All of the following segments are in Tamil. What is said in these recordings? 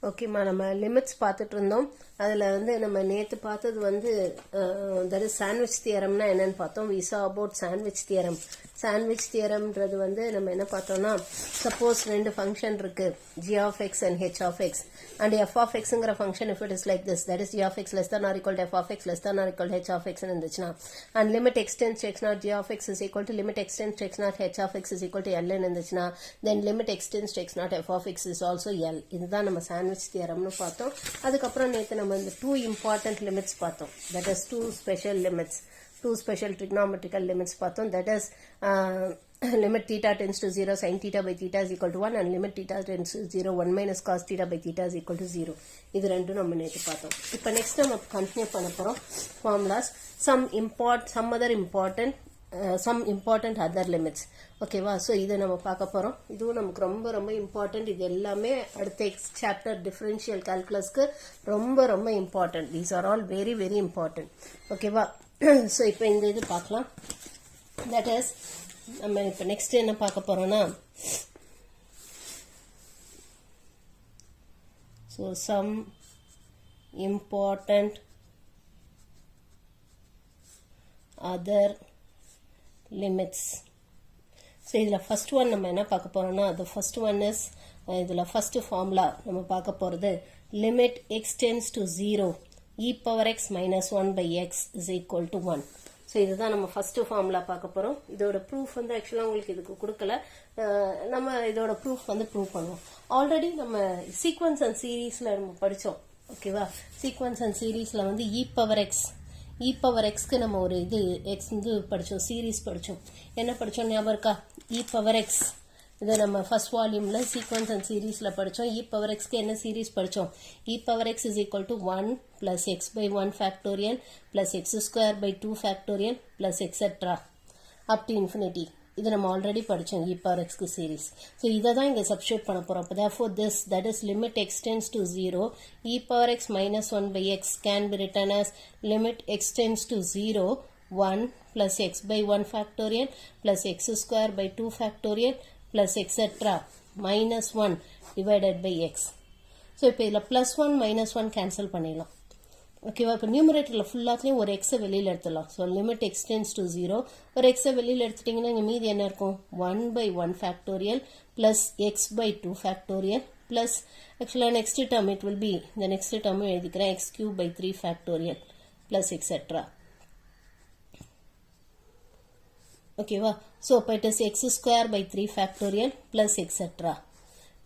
ஓகேம்மா, நம்ம லிமிட்ஸ் பார்த்துட்டு இருந்தோம். அதில் வந்து நம்ம நேற்று பார்த்தது வந்து தட் இஸ் சாண்ட்விச் தியரம்னா என்னன்னு பார்த்தோம். We saw about sandwich theorem. Sandwich தியரம்ன்றது வந்து நம்ம என்ன பார்த்தோம்னா, சப்போஸ் ரெண்டு ஃபங்க்ஷன் இருக்கு, g of x and h of x, and f of xங்கிற function if it is like this, that is g of x less than or equal to f of x less than or equal to h of x இருந்துச்சுன்னா, and limit x tends to x naught g of x is equal to limit x tends to x naught h of x is equal to l இருந்துச்சுன்னா, then limit x tends to x naught f of x is also l. இதுதான் நம்ம சாண்ட்விச் தியரம்னு பார்த்தோம். அதுக்கப்புறம் நேற்று நம்ம இந்த டூ இம்பார்ட்டன்ட் லிமிட்ஸ் பார்த்தோம். That is two special limits, two special trigonometrical limits பார்த்தோம். That is limit theta tends to 0 sin theta by theta is equal to 1 and limit theta tends to 0 1 minus cos theta by theta is equal to 0. இது ரெண்டும் நம்ம நேற்று பார்த்தோம். இப்போ நெக்ஸ்ட் நம்ம கண்டினியூ பண்ண போகிறோம் formulas. some important other limits. ஓகேவா? ஸோ இதை நம்ம பார்க்க போகிறோம். இதுவும் நமக்கு ரொம்ப ரொம்ப இம்பார்ட்டன்ட். இது எல்லாமே அடுத்த சாப்டர் டிஃபரன்ஷியல் கால்குலஸ்க்கு ரொம்ப ரொம்ப important. These are all very very important. ஓகேவா? ஸோ இப்போ இந்த இது பார்க்கலாம். தட் இஸ் நம்ம இப்போ நெக்ஸ்ட் என்ன பார்க்க போறோம்னா, so some important other limits. So இதில் ஃபர்ஸ்ட் ஒன் நம்ம என்ன பார்க்க போறோம்னா, the first one is இதில் ஃபர்ஸ்ட் ஃபார்முலா நம்ம பார்க்க போகிறது limit X tends to 0 e power x minus 1 by x is equal to 1. So இதுதான் நம்ம ஃபர்ஸ்ட் ஃபார்முலா பார்க்க போகிறோம். இதோட ப்ரூஃப் வந்து ஆக்சுவலாக உங்களுக்கு இதுக்கு கொடுக்கல. நம்ம இதோட ப்ரூஃப் வந்து ப்ரூவ் பண்ணுவோம். ஆல்ரெடி நம்ம சீக்வன்ஸ் அண்ட் சீரீஸில் நம்ம படித்தோம். ஓகேவா? சீக்வன்ஸ் அண்ட் சீரீஸில் வந்து இ பவர் எக்ஸ்க்கு நம்ம ஒரு இது எக்ஸ் வந்து படித்தோம், சீரீஸ் படித்தோம். என்ன படித்தோம் ஞாபகம் இருக்கா? இ பவர் எக்ஸ். இதை நம்ம ஃபர்ஸ்ட் வால்யூம்ல சீக்வன்ஸ் அண்ட் சீரீஸ்ல படித்தோம். இ பவர் எக்ஸ்க்கு என்ன சீரீஸ் படித்தோம்? E power x is equal to 1 plus x by 1 factorial plus x square by 2 factorial plus etcetera up to infinity. இது நம்ம ஆல்ரெடி படித்தோம் இ பவர் எக்ஸ்க்கு சீரீஸ். ஸோ இதை தான் இங்கே சப்ஸ்டியூட் பண்ண போகிறோம். அப்போ therefore this, that is limit x tends to 0 e power x minus 1 by x can be written as limit x tends to 0 1 plus x by 1 factorial plus x square by 2 factorial plus etc. minus 1 divided by x. So இப்போ இதில் plus 1 minus 1 cancel பண்ணிடலாம். ஓகேவா? இப்போ நியூமரேட்டரில் ஃபுல்லாத்துலேயும் ஒரு எக்ஸை வெளியில் எடுத்துடலாம். So limit X tends to 0, ஒரு எக்ஸை வெளியில் எடுத்துட்டிங்கன்னா இங்கே மீதி என்ன இருக்கும்? 1 by 1 factorial plus x by 2 factorial plus ஆக்சுவலாக next term it will be, இந்த நெக்ஸ்ட் டேர்மும் எழுதிக்கிறேன், x cube by 3 factorial plus etc. ஓகேவா? ஸோ இப்போ it is X square by 3 factorial plus etcetera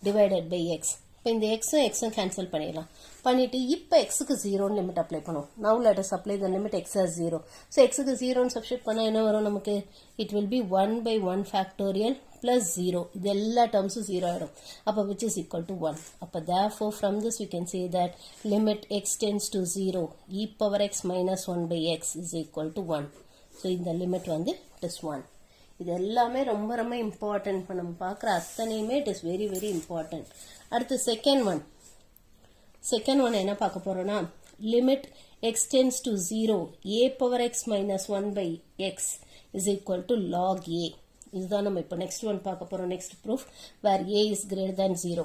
divided by X. இப்போ இந்த எக்ஸும் கேன்சல் பண்ணிடலாம். பண்ணிட்டு இப்போ எக்ஸுக்கு 0ன்னு லிமிட் அப்ளை பண்ணுவோம். Now let us apply the limit X as 0. So எக்ஸுக்கு 0ன்னு சப்ஸ்டியூட் பண்ணால் என்ன வரும் நமக்கு? It will be 1 by 1 factorial plus 0. இது எல்லா டேர்ம்ஸும் 0 ஆகிடும். அப்போ விச் இஸ் ஈக்குவல் டு 1. அப்போ therefore from this we can say that limit x tends to 0 e power x minus 1 by x is equal to 1. So இந்த லிமிட் வந்து இட் இஸ் 1. இது எல்லாமே ரொம்ப ரொம்ப இம்பார்ட்டன்ட். இப்போ நம்ம பார்க்குற அத்தனையுமே it is very very important. அடுத்து செகண்ட் ஒன் என்ன பார்க்க போறோம்னா, limit X tends to 0 a power X minus 1 by X is equal to log a. இதுதான் நம்ம இப்போ நெக்ஸ்ட் ஒன் பார்க்க போறோம். Next proof where a is greater than 0.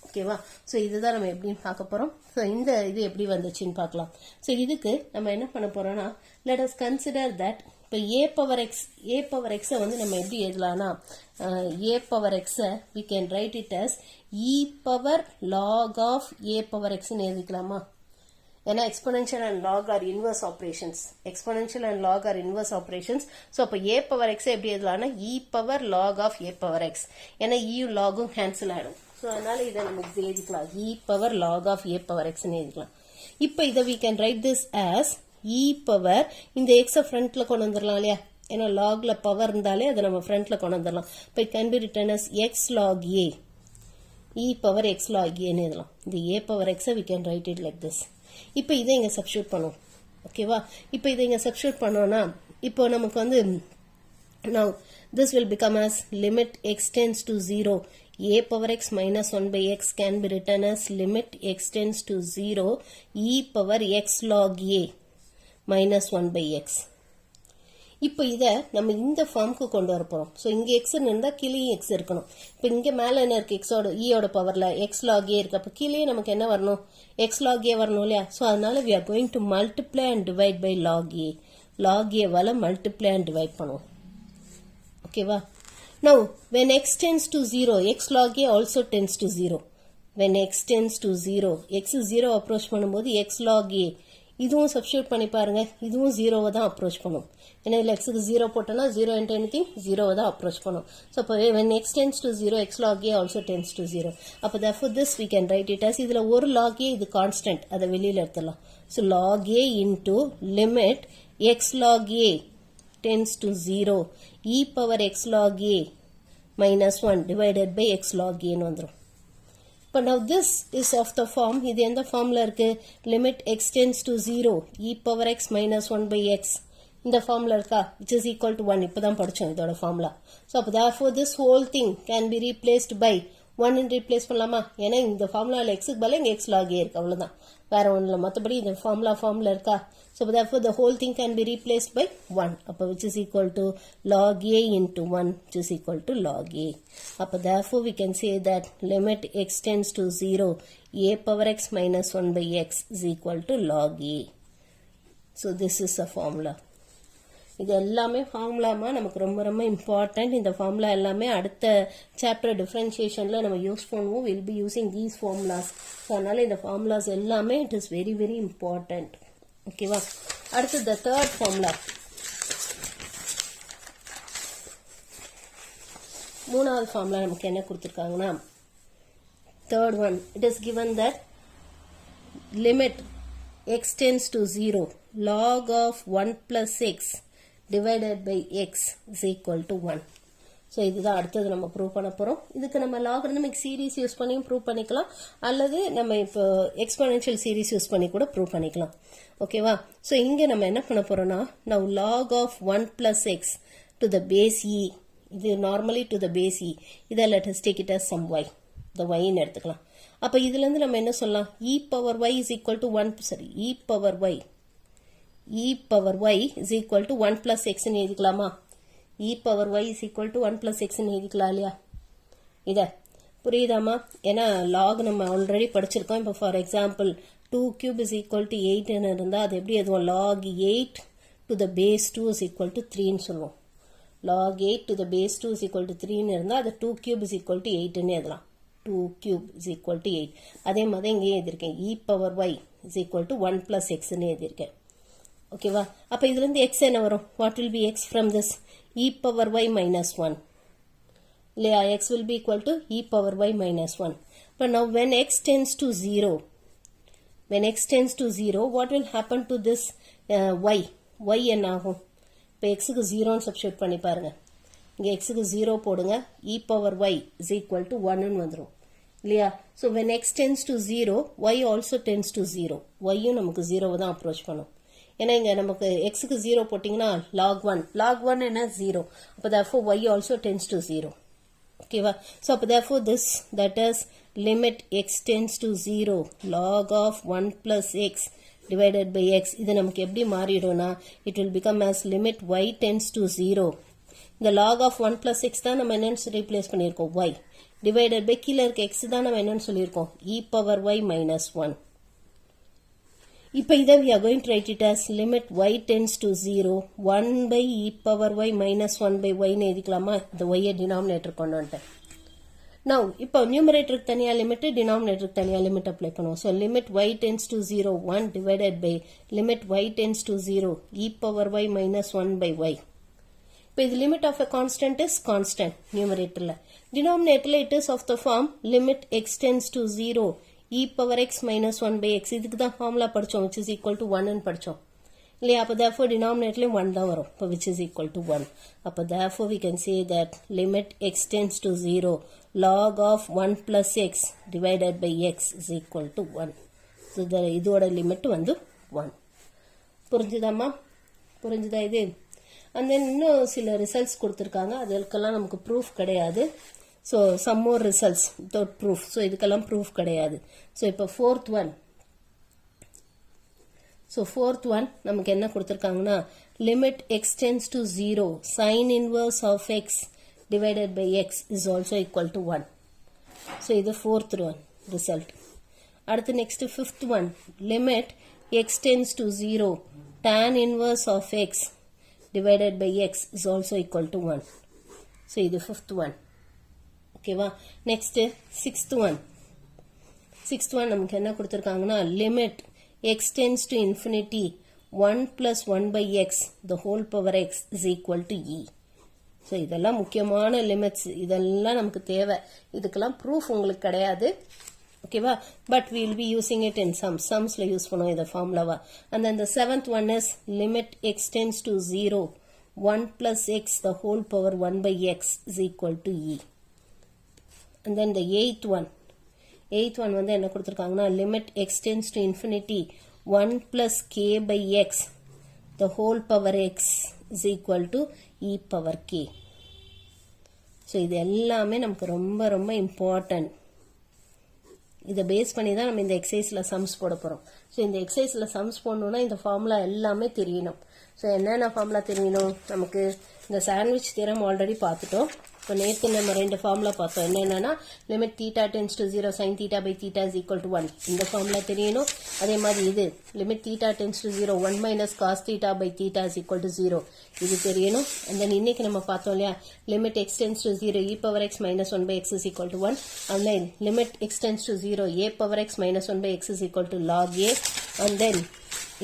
ஓகேவா? ஸோ இதுதான் நம்ம எப்படின்னு பார்க்க போறோம். ஸோ இந்த இது எப்படி வந்துச்சுன்னு பார்க்கலாம். ஸோ இதுக்கு நம்ம என்ன பண்ண போறோம்னா, லெட் அஸ் கன்சிடர் தட் இப்போ ஏ பவர் எக்ஸை வந்து நம்ம எப்படி எழுதலாம்னா, ஏ பவர் எக்ஸை we can write it as e power log of a power எக்ஸ்ன்னு எழுதிக்கலாமா? ஏன்னா exponential and log are inverse operations. So அப்போ ஏ பவர் எக்ஸை எப்படி எழுதலாம்னா e power log of a power x. ஏன்னா இயும் லாகும் கேன்சல் ஆகிடும். ஸோ அதனால இதை நம்ம இப்படி எழுதிக்கலாம், e power log of a power எக்ஸ்ன்னு எழுதிக்கலாம். இப்போ இதை we can write this as e power, இந்த எக்ஸை ஃப்ரண்ட்ல கொண்டு வந்துடலாம் இல்லையா? ஏன்னா லாக்ல பவர் இருந்தாலே அதை நம்ம ஃப்ரண்ட்ல கொண்டு வந்துடலாம். இப்போ it can be written as X log A, E power X log ஏன்னு எழுதலாம். இந்த ஏ பவர் எக்ஸை we can write it like this. இப்போ இதை இங்கே சப்ஸ்டியூட் பண்ணுவோம். ஓகேவா? இப்போ இதை இங்கே சப்ஸ்டியூட் பண்ணோம்னா இப்போ நமக்கு வந்து now this will become as limit x tends to 0 a power x minus 1 by x can be written as limit x tends to 0 e power x log a minus 1 by x. இப்போ இதை நம்ம இந்த ஃபார்முக்கு கொண்டு வர போகிறோம். ஸோ இங்கே எக்ஸ்ன்னு இருந்தால் கீழேயும் எக்ஸ் இருக்கணும். இப்போ இங்கே மேலே என்ன இருக்குது, எக்ஸோட ஈயோட பவரில் எக்ஸ் லாக் ஏ இருக்குது. அப்போ கீழே நமக்கு என்ன வரணும், எக்ஸ் லாக் ஏ வரணும் இல்லையா. ஸோ அதனால we are going to multiply and divide by log a. Log ஏவால் மல்டிப்ளை அண்ட் டிவைட் பண்ணுவோம். ஓகேவா. Now when x tends to 0, x log a also tends to 0. When x tends to 0, x 0 approach பண்ணும்போது x log a இதுவும் சப்ஸ்டியூட் பண்ணி பாருங்க, இதுவும் 0 தான் அப்ரோச் பண்ணும். ஏன்னா இதில் எக்ஸுக்கு 0 போட்டோன்னா 0 into anything 0 தான் அப்ரோச் பண்ணும். ஸோ அப்போ when x tends to 0, x log a also tends to 0. அப்போ therefore this we can write it as, இதில் ஒரு log a இது கான்ஸ்டன்ட், அதை வெளியில் எடுத்துடலாம். So log a into limit x log a tends to 0 e power x log a minus 1 divided by x log a ன்னு வந்துரும். But now this is of the form, இது எந்த ஃபார்ம்ல இருக்கு, limit x tends to 0 e power x minus 1 by x இந்த ஃபார்ம்ல இருக்கா, which is equal to 1. இப்பதான் படிச்சோம் இதோட ஃபார்முலா. ஸோ அப்போ therefore this whole thing can be replaced by 1 ன்னு ரீப்ளேஸ் பண்ணலாமா. ஏன்னா இந்த ஃபார்முலாவில் எக்ஸுக்கு பதிலாக இங்கே எக்ஸ் லாக் ஏ இருக்கு, அவ்வளோதான், வேற ஒன்றும் இல்லை. மற்றபடி இந்த ஃபார்முலா இருக்கா. So therefore the whole thing can be replaced by 1, அப்போ which is equal to log a into 1, which is equal to log a. அப்போ therefore we can say that limit x tends to 0 a power x minus 1 by x is equal to log a. So this is a formula. இது எல்லாமே ஃபார்முலாமா நமக்கு ரொம்ப ரொம்ப இம்பார்ட்டன்ட். இந்த ஃபார்முலா எல்லாமே அடுத்த சாப்டர் டிஃபரன்ஷியேஷனில் நம்ம யூஸ் பண்ணுவோம். Will be using these formulas. So அதனால இந்த ஃபார்முலாஸ் எல்லாமே it is very very important. ஓகேவா. அடுத்து the third formula. மூணாவது ஃபார்முலா நமக்கு என்ன கொடுத்துருக்காங்கன்னா, third one, it is given that limit x tends to 0 log of 1 plus x divided by x is equal to 1. So இதுதான் அடுத்தது நம்ம ப்ரூவ் பண்ண போகிறோம். இதுக்கு நம்ம லாகரிதமிக் சீரீஸ் யூஸ் பண்ணியும் ப்ரூவ் பண்ணிக்கலாம், அல்லது நம்ம இப்போ எக்ஸ்பொனென்ஷியல் சீரீஸ் யூஸ் பண்ணி கூட ப்ரூவ் பண்ணிக்கலாம். ஓகேவா. ஸோ இங்கே நம்ம என்ன பண்ண போகிறோம்னா, now log of 1 plus x to the base e, இது normally to the base e, இதை let us take it as some y, the y-ன்னு எடுத்துக்கலாம். அப்போ இதுலேருந்து நம்ம என்ன சொல்லலாம், e power y is equal to 1, sorry, e power y is equal to 1 plus x-ன்னு எழுதிக்கலாமா. e power y is equal to 1 plus x ன்னு எழுதிக்கலாம் இல்லையா. இதை புரியுதாமா. ஏன்னா log நம்ம ஆல்ரெடி படிச்சிருக்கோம். இப்போ for example 2 cube is equal to 8ன்னு இருந்தால் அது எப்படி எதுவும் log 8 to the base 2 is equal to 3ன்னு சொல்லுவோம். log 8 to the base 2 is equal to 3ன்னு இருந்தால் அது 2 cube is equal to 8ன்னு எழுதலாம். 2 cube is equal to 8. அதே மாதிரி இங்கே எழுதியிருக்கேன் e power y is equal to 1 plus xன்னு எழுதியிருக்கேன். ஓகேவா. அப்போ இதுலேருந்து x என்ன வரும், what will be x from this, e power y minus 1 இல்லையா. x will be equal to e power y minus 1. But now when x tends to 0, what will happen to this y என்ன ஆகும். இப்போ xக்கு 0ன்னு சப்ஸ்டியூட் பண்ணி பாருங்க. இங்கே xக்கு 0 போடுங்க, e power y is equal to 1ன்னு வந்துடும் இல்லையா. So when x tends to 0, y also tends to 0. yயும் நமக்கு 0 தான் அப்ரோச் பண்ணும். ஏன்னா இங்கே நமக்கு எக்ஸுக்கு 0 போட்டிங்கன்னா log 1 என்ன 0. அப்போ therefore y also tends to 0. ஓகேவா. ஸோ அப்போ therefore this, that is limit x tends to 0 log of 1 plus x divided by x, இது நமக்கு எப்படி மாறிடும்னா, it will become as limit y tends to 0. இந்த log of 1 plus x தான் நம்ம என்னன்னு ரீப்ளேஸ் பண்ணியிருக்கோம், y divided by கீழே இருக்க x தான் நம்ம என்னன்னு சொல்லியிருக்கோம், e power y minus 1. இப்போ இதை we are going to write it as limit y tends to 0 1 by e power y minus 1 by y-ன்னு எழுதிக்கலாமா. இந்த y-ஐ டினாமினேட்டர் கொண்டு வந்துட்டேன். now இப்போ நியூமரேட்டருக்கு தனியாக லிமிட், டினாமினேட்டருக்கு தனியாக லிமிட் அப்ளை பண்ணுவோம். So limit y tends to 0 1 divided by limit y tends to 0 e power y minus 1 by y. இப்போ இது limit of a constant is constant நியூமரேட்டரில். டினாமினேட்டரில் it is of the form limit x tends to 0 e power x minus 1 by x. இதுக்கு தான் ஃபார்முலா படித்தோம், which is equal to 1ன்னு படித்தோம் இல்லையா. அப்போ therefore denominatorலையும் 1 தான் வரும். இப்போ which is equal to 1. அப்போ therefore we can say that limit x tends to 0 log of 1 plus x divided by x is equal to 1. So இதோட லிமிட் வந்து 1. புரிஞ்சுதாம்மா, புரிஞ்சுதா இது. அண்ட் தென் இன்னும் சில ரிசல்ட்ஸ் கொடுத்துருக்காங்க, அதுக்கெல்லாம் நமக்கு ப்ரூஃப் கிடையாது. So some more results without proof. So இதுக்கெல்லாம் ப்ரூஃப் கிடையாது. ஸோ இப்போ fourth one, so fourth one நமக்கு என்ன கொடுத்துருக்காங்கன்னா limit X tends to 0 sine inverse of X divided by X is also equal to 1. So இது ஃபோர்த் ஒன் ரிசல்ட். அடுத்து next fifth one limit X tends to 0 tan inverse of x divided by x is also equal to 1. So, இது fifth one. ஓகேவா? Next sixth one. Sixth one நமக்கு என்ன கொடுத்துருக்காங்கன்னா limit X tends to infinity 1 plus 1 by x the whole power x is equal to e. So இதெல்லாம் முக்கியமான லிமிட்ஸ். இதெல்லாம் நமக்கு தேவை. இதுக்கெல்லாம் ப்ரூஃப் உங்களுக்கு கிடையாது. ஓகேவா? But we will be using it in sumsல யூஸ் பண்ணுவோம் இந்த ஃபார்முலாவா. And then the seventh one is limit x tends to 0 1 plus x the whole power 1 by x is equal to e. And then the eighth one வந்து என்ன கொடுத்துருக்காங்கன்னா limit x tends to infinity 1 plus k by x the whole power x is equal to e power k. So இது எல்லாமே நமக்கு ரொம்ப ரொம்ப இம்பார்ட்டன்ட். இதை பேஸ் பண்ணி தான் நம்ம இந்த எக்ஸசைஸில் சம்ஸ் போட போகிறோம். ஸோ இந்த எக்ஸசைஸில் சம்ஸ் போடணுன்னா இந்த ஃபார்முலா எல்லாமே தெரியணும். ஸோ என்னென்ன ஃபார்முலா தெரியணும் நமக்கு? இந்த சாண்ட்விச் தியரம் ஆல்ரெடி பார்த்துட்டோம். இப்போ நேற்று நம்ம ரெண்டு ஃபார்முலா பார்த்தோம். என்னென்னா limit theta tends to 0 sine theta by theta is equal to 1. இந்த ஃபார்முலா தெரியணும். அதே மாதிரி இது limit theta tends to 0 1 minus cos theta by theta is equal to 0. இது தெரியணும். அண்ட் தென் இன்னைக்கு நம்ம பார்த்தோம் இல்லையா limit X tends to 0 e power X minus 1 by X is equal to 1. And then limit X tends to 0 a power X minus 1 by X is equal to log a. And then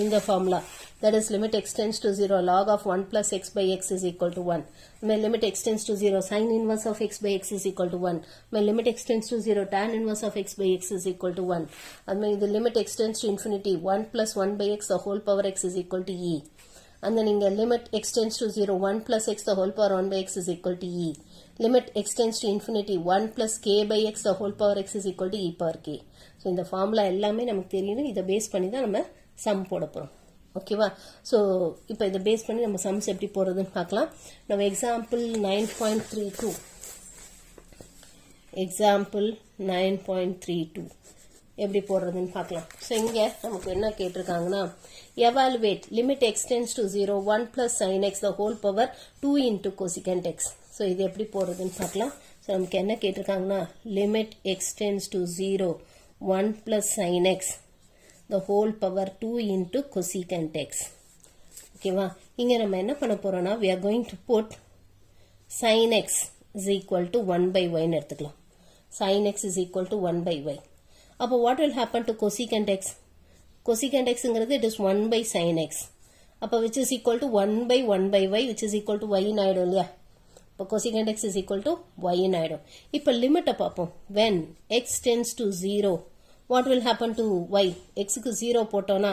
இந்த formula that is limit x tends to 0 log of 1 plus x by x is equal to 1. My limit x tends to 0 sin inverse of x by x is equal to 1. My limit x tends to 0 tan inverse of x by x is equal to 1. And my the limit x tends to infinity 1 plus 1 by x the whole power x is equal to e. And then in the limit x tends to 0 1 plus x the whole power 1 by x is equal to e. Limit x tends to infinity 1 plus k by x the whole power x is equal to e power k. So இந்த ஃபார்முலா எல்லாமே நமக்கு தெரியணும். இதை பேஸ் பண்ணி தான் நம்ம சம் போட போகிறோம். ஓகேவா? ஸோ இப்போ இதை பேஸ் பண்ணி நம்ம சம்ஸ் எப்படி போடுறதுன்னு பார்க்கலாம். நம்ம எக்ஸாம்பிள் 9.32 எப்படி போடுறதுன்னு பார்க்கலாம். ஸோ இங்கே நமக்கு என்ன கேட்டிருக்காங்கன்னா evaluate limit X tends to 0 1 plus sin x the whole power 2 into cosecant x. So இது எப்படி போடுறதுன்னு பார்க்கலாம். ஸோ நமக்கு என்ன கேட்டிருக்காங்கன்னா limit X tends to 0 1 plus sin x the whole power 2 into cosecant x. ஓகேவா? இங்க நம்ம என்ன பண்ண போறோம்னா we are going to put sin x is equal to 1 by y ன்னு எடுத்துக்கலாம். sin x is equal to 1 by y. அப்போ what will happen to cosecant x? cosecant xங்கிறது it is 1 by sin x. அப்போ which is equal to 1 by y which is equal to y ன்னு ஆயிடும் இல்லையா? இப்போ cosecant x is equal to y ன்னு ஆயிடும். இப்போ லிமிட்டை பார்ப்போம். when x tends to 0 what will happen to y? x க்கு 0 போட்டோம்னா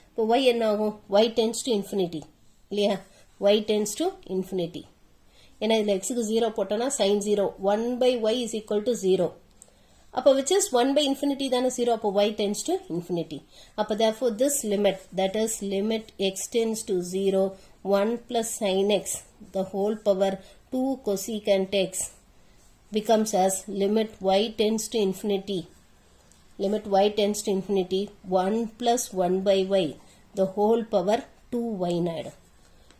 இப்போ y என்ன ஆகும்? y tends to infinity இல்லையா? y tends to infinity. ஏன்னா இதில் x க்கு 0 போட்டோம்னா sin 0 1 by y is equal to 0. அப்போ which is 1 by infinity தானே 0. அப்போ y tends to infinity. அப்போ therefore this limit that is limit x tends to 0 1 plus sin x the whole power 2 cosecant x becomes as limit y tends to infinity limit y tends to infinity 1 plus 1 by y the whole power 2y ஆயிடும்.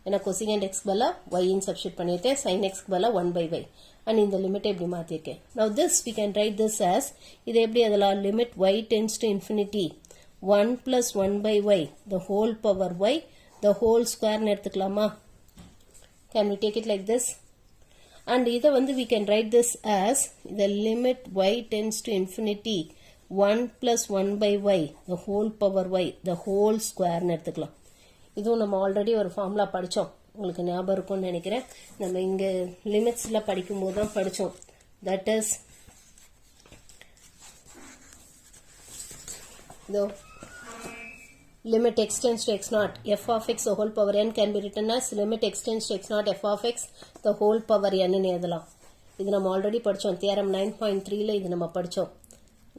ஏன்னா cosecant x பல y இன் சப்ஸ்டிட் பண்ணியிருக்கேன். sin x பல 1 by y. and இந்த லிமிட்டை எப்படி மாற்றிருக்கேன். now this we can write this as இது எப்படி அதெல்லாம் limit y tends to infinity 1 plus 1 by y the whole power y the whole square எடுத்துக்கலாமா? can we take it like this? and இதை வந்து we can write this as the limit y tends to infinity 1 plus 1 by y the whole power y the whole square ன்னு எடுத்துக்கலாம். இதுவும் நம்ம ஆல்ரெடி ஒரு ஃபார்முலா படித்தோம். உங்களுக்கு ஞாபகம் இருக்கும்னு நினைக்கிறேன். நம்ம இங்கே லிமிட்ஸில் படிக்கும்போது தான் படித்தோம். தட் இஸ் இதோ limit x tends to x naught f of x the whole power n can be written as limit x tends to x naught f of x the whole power n ன்னு எழுதலாம். இது நம்ம ஆல்ரெடி படித்தோம். தியரம் 9.3ல இது நம்ம படித்தோம்.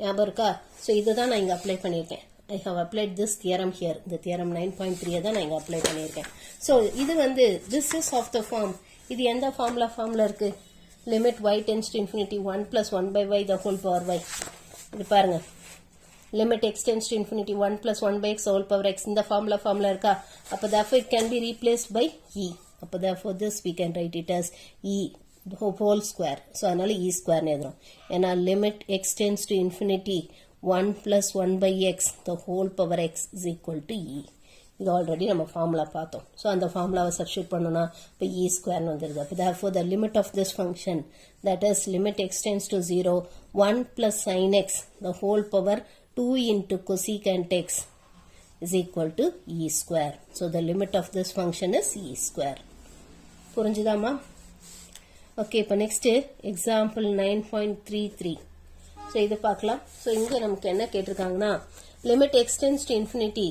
ஞாபகம் இருக்கா? ஸோ இதுதான் நான் இங்கே அப்ளை பண்ணியிருக்கேன். I have applied this theorem here. இந்த தியரம் 9.3 தான் நான் இங்கே அப்ளை பண்ணியிருக்கேன். ஸோ இது வந்து this is of the form. இது எந்த ஃபார்மில் இருக்கு? Limit y tends to infinity 1 plus 1 by y the whole power y. இது பாருங்க. limit x tends to infinity 1 plus 1 by x whole power x இந்த formula இருக்கா அப்ப therefore it can be replaced by e அப்ப therefore this we can write it as e whole square so அதனால e square எழுதுறோம் ஏன்னா limit x tends to infinity 1 plus 1 by x the whole power x is equal to e இது ஆல்ரெடி நம்ம ஃபார்முலா பார்த்தோம் ஸோ அந்த ஃபார்முலாவை சப்ஸ்டியூட் பண்ணோம்னா இப்போ இ ஸ்கொயர்னு வந்துடுது அப்போ therefore the limit of this function that is limit x tends to 0 1 plus sin x the whole power 2 into cosecant x is equal to e square so the limit of this function is e square புரிஞ்சுதாமா ஓகே இப்போ நெக்ஸ்ட் எக்ஸாம்பிள் 9.33 ஸோ இது பார்க்கலாம் ஸோ இங்கே நமக்கு என்ன கேட்டிருக்காங்கன்னா limit x tends to infinity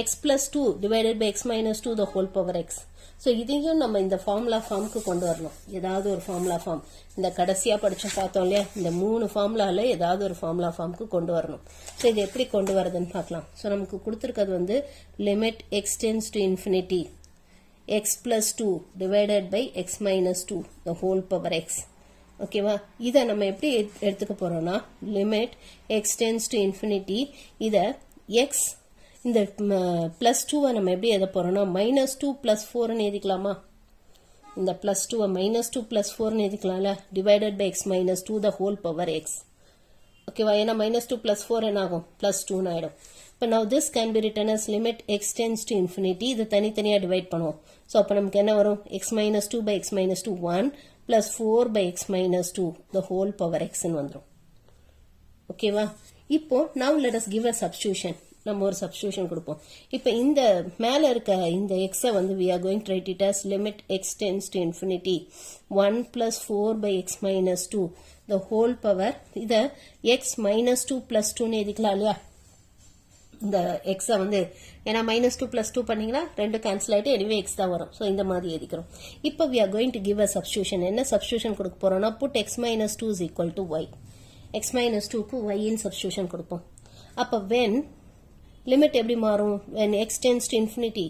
x plus 2 divided by x minus 2 the whole power x so இதையும் நம்ம இந்த ஃபார்முலா ஃபார்முக்கு கொண்டு வரணும் ஏதாவது ஒரு ஃபார்முலா ஃபார்ம் இந்த கடைசியாக படிச்சு பார்த்தோம் இல்லையா இந்த 3 ஃபார்முலாவில் ஏதாவது ஒரு ஃபார்முலா ஃபார்முக்கு கொண்டு வரணும் ஸோ இது எப்படி கொண்டு வரதுன்னு பார்க்கலாம் ஸோ நமக்கு கொடுத்துருக்கிறது வந்து limit x tends to infinity x plus 2 divided by x minus 2 the whole power x ஓகேவா இதை நம்ம எப்படி எடுத்துக்க போறோம்னா limit x tends to infinity இதை x இந்த plus 2 நம்ம எப்படி எழுத போறோம்னா minus 2 plus 4 ன்னு எழுதிக்கலாமா இந்த plus 2 minus 2 plus 4 ன்னு எழுதிக்கலாம்ல divided by x minus 2 the whole power x ஓகேவா ஏன்னா minus 2 plus 4 என்ன ஆகும் plus 2 ன்னு ஆயிடும் இப்போ now this can be written as limit x tends to infinity இது தனித்தனியா டிவைட் பண்ணுவோம் ஸோ அப்போ நமக்கு என்ன வரும் x minus 2 by x minus 2 1 plus 4 by x minus 2 the whole power x ன்னு வந்துரும் ஓகேவா இப்போ now let us give a substitution நம்ம ஒரு substitution கொடுப்போம் இப்போ இந்த மேல இருக்க இந்த x வந்து we are going to write it as limit x tends to infinity 1 plus 4 by x minus 2 the whole power இத x minus 2 plus 2 ன்னு எழுதிக்கலாம் இல்லையா இந்த x வந்து ஏன்னா minus 2 plus 2 பண்ணீங்கன்னா ரெண்டு கேன்சல் ஆயிட்டு anyway x தான் வரும் ஸோ இந்த மாதிரி எழுதிக்கிறோம் இப்போ we are going to give a substitution என்ன substitution கொடுக்க போறோம்னா put x minus 2 is equal to y x minus 2 க்கு y in substitution கொடுப்போம் அப்போ when limit எப்படி மாறும் when x tends to infinity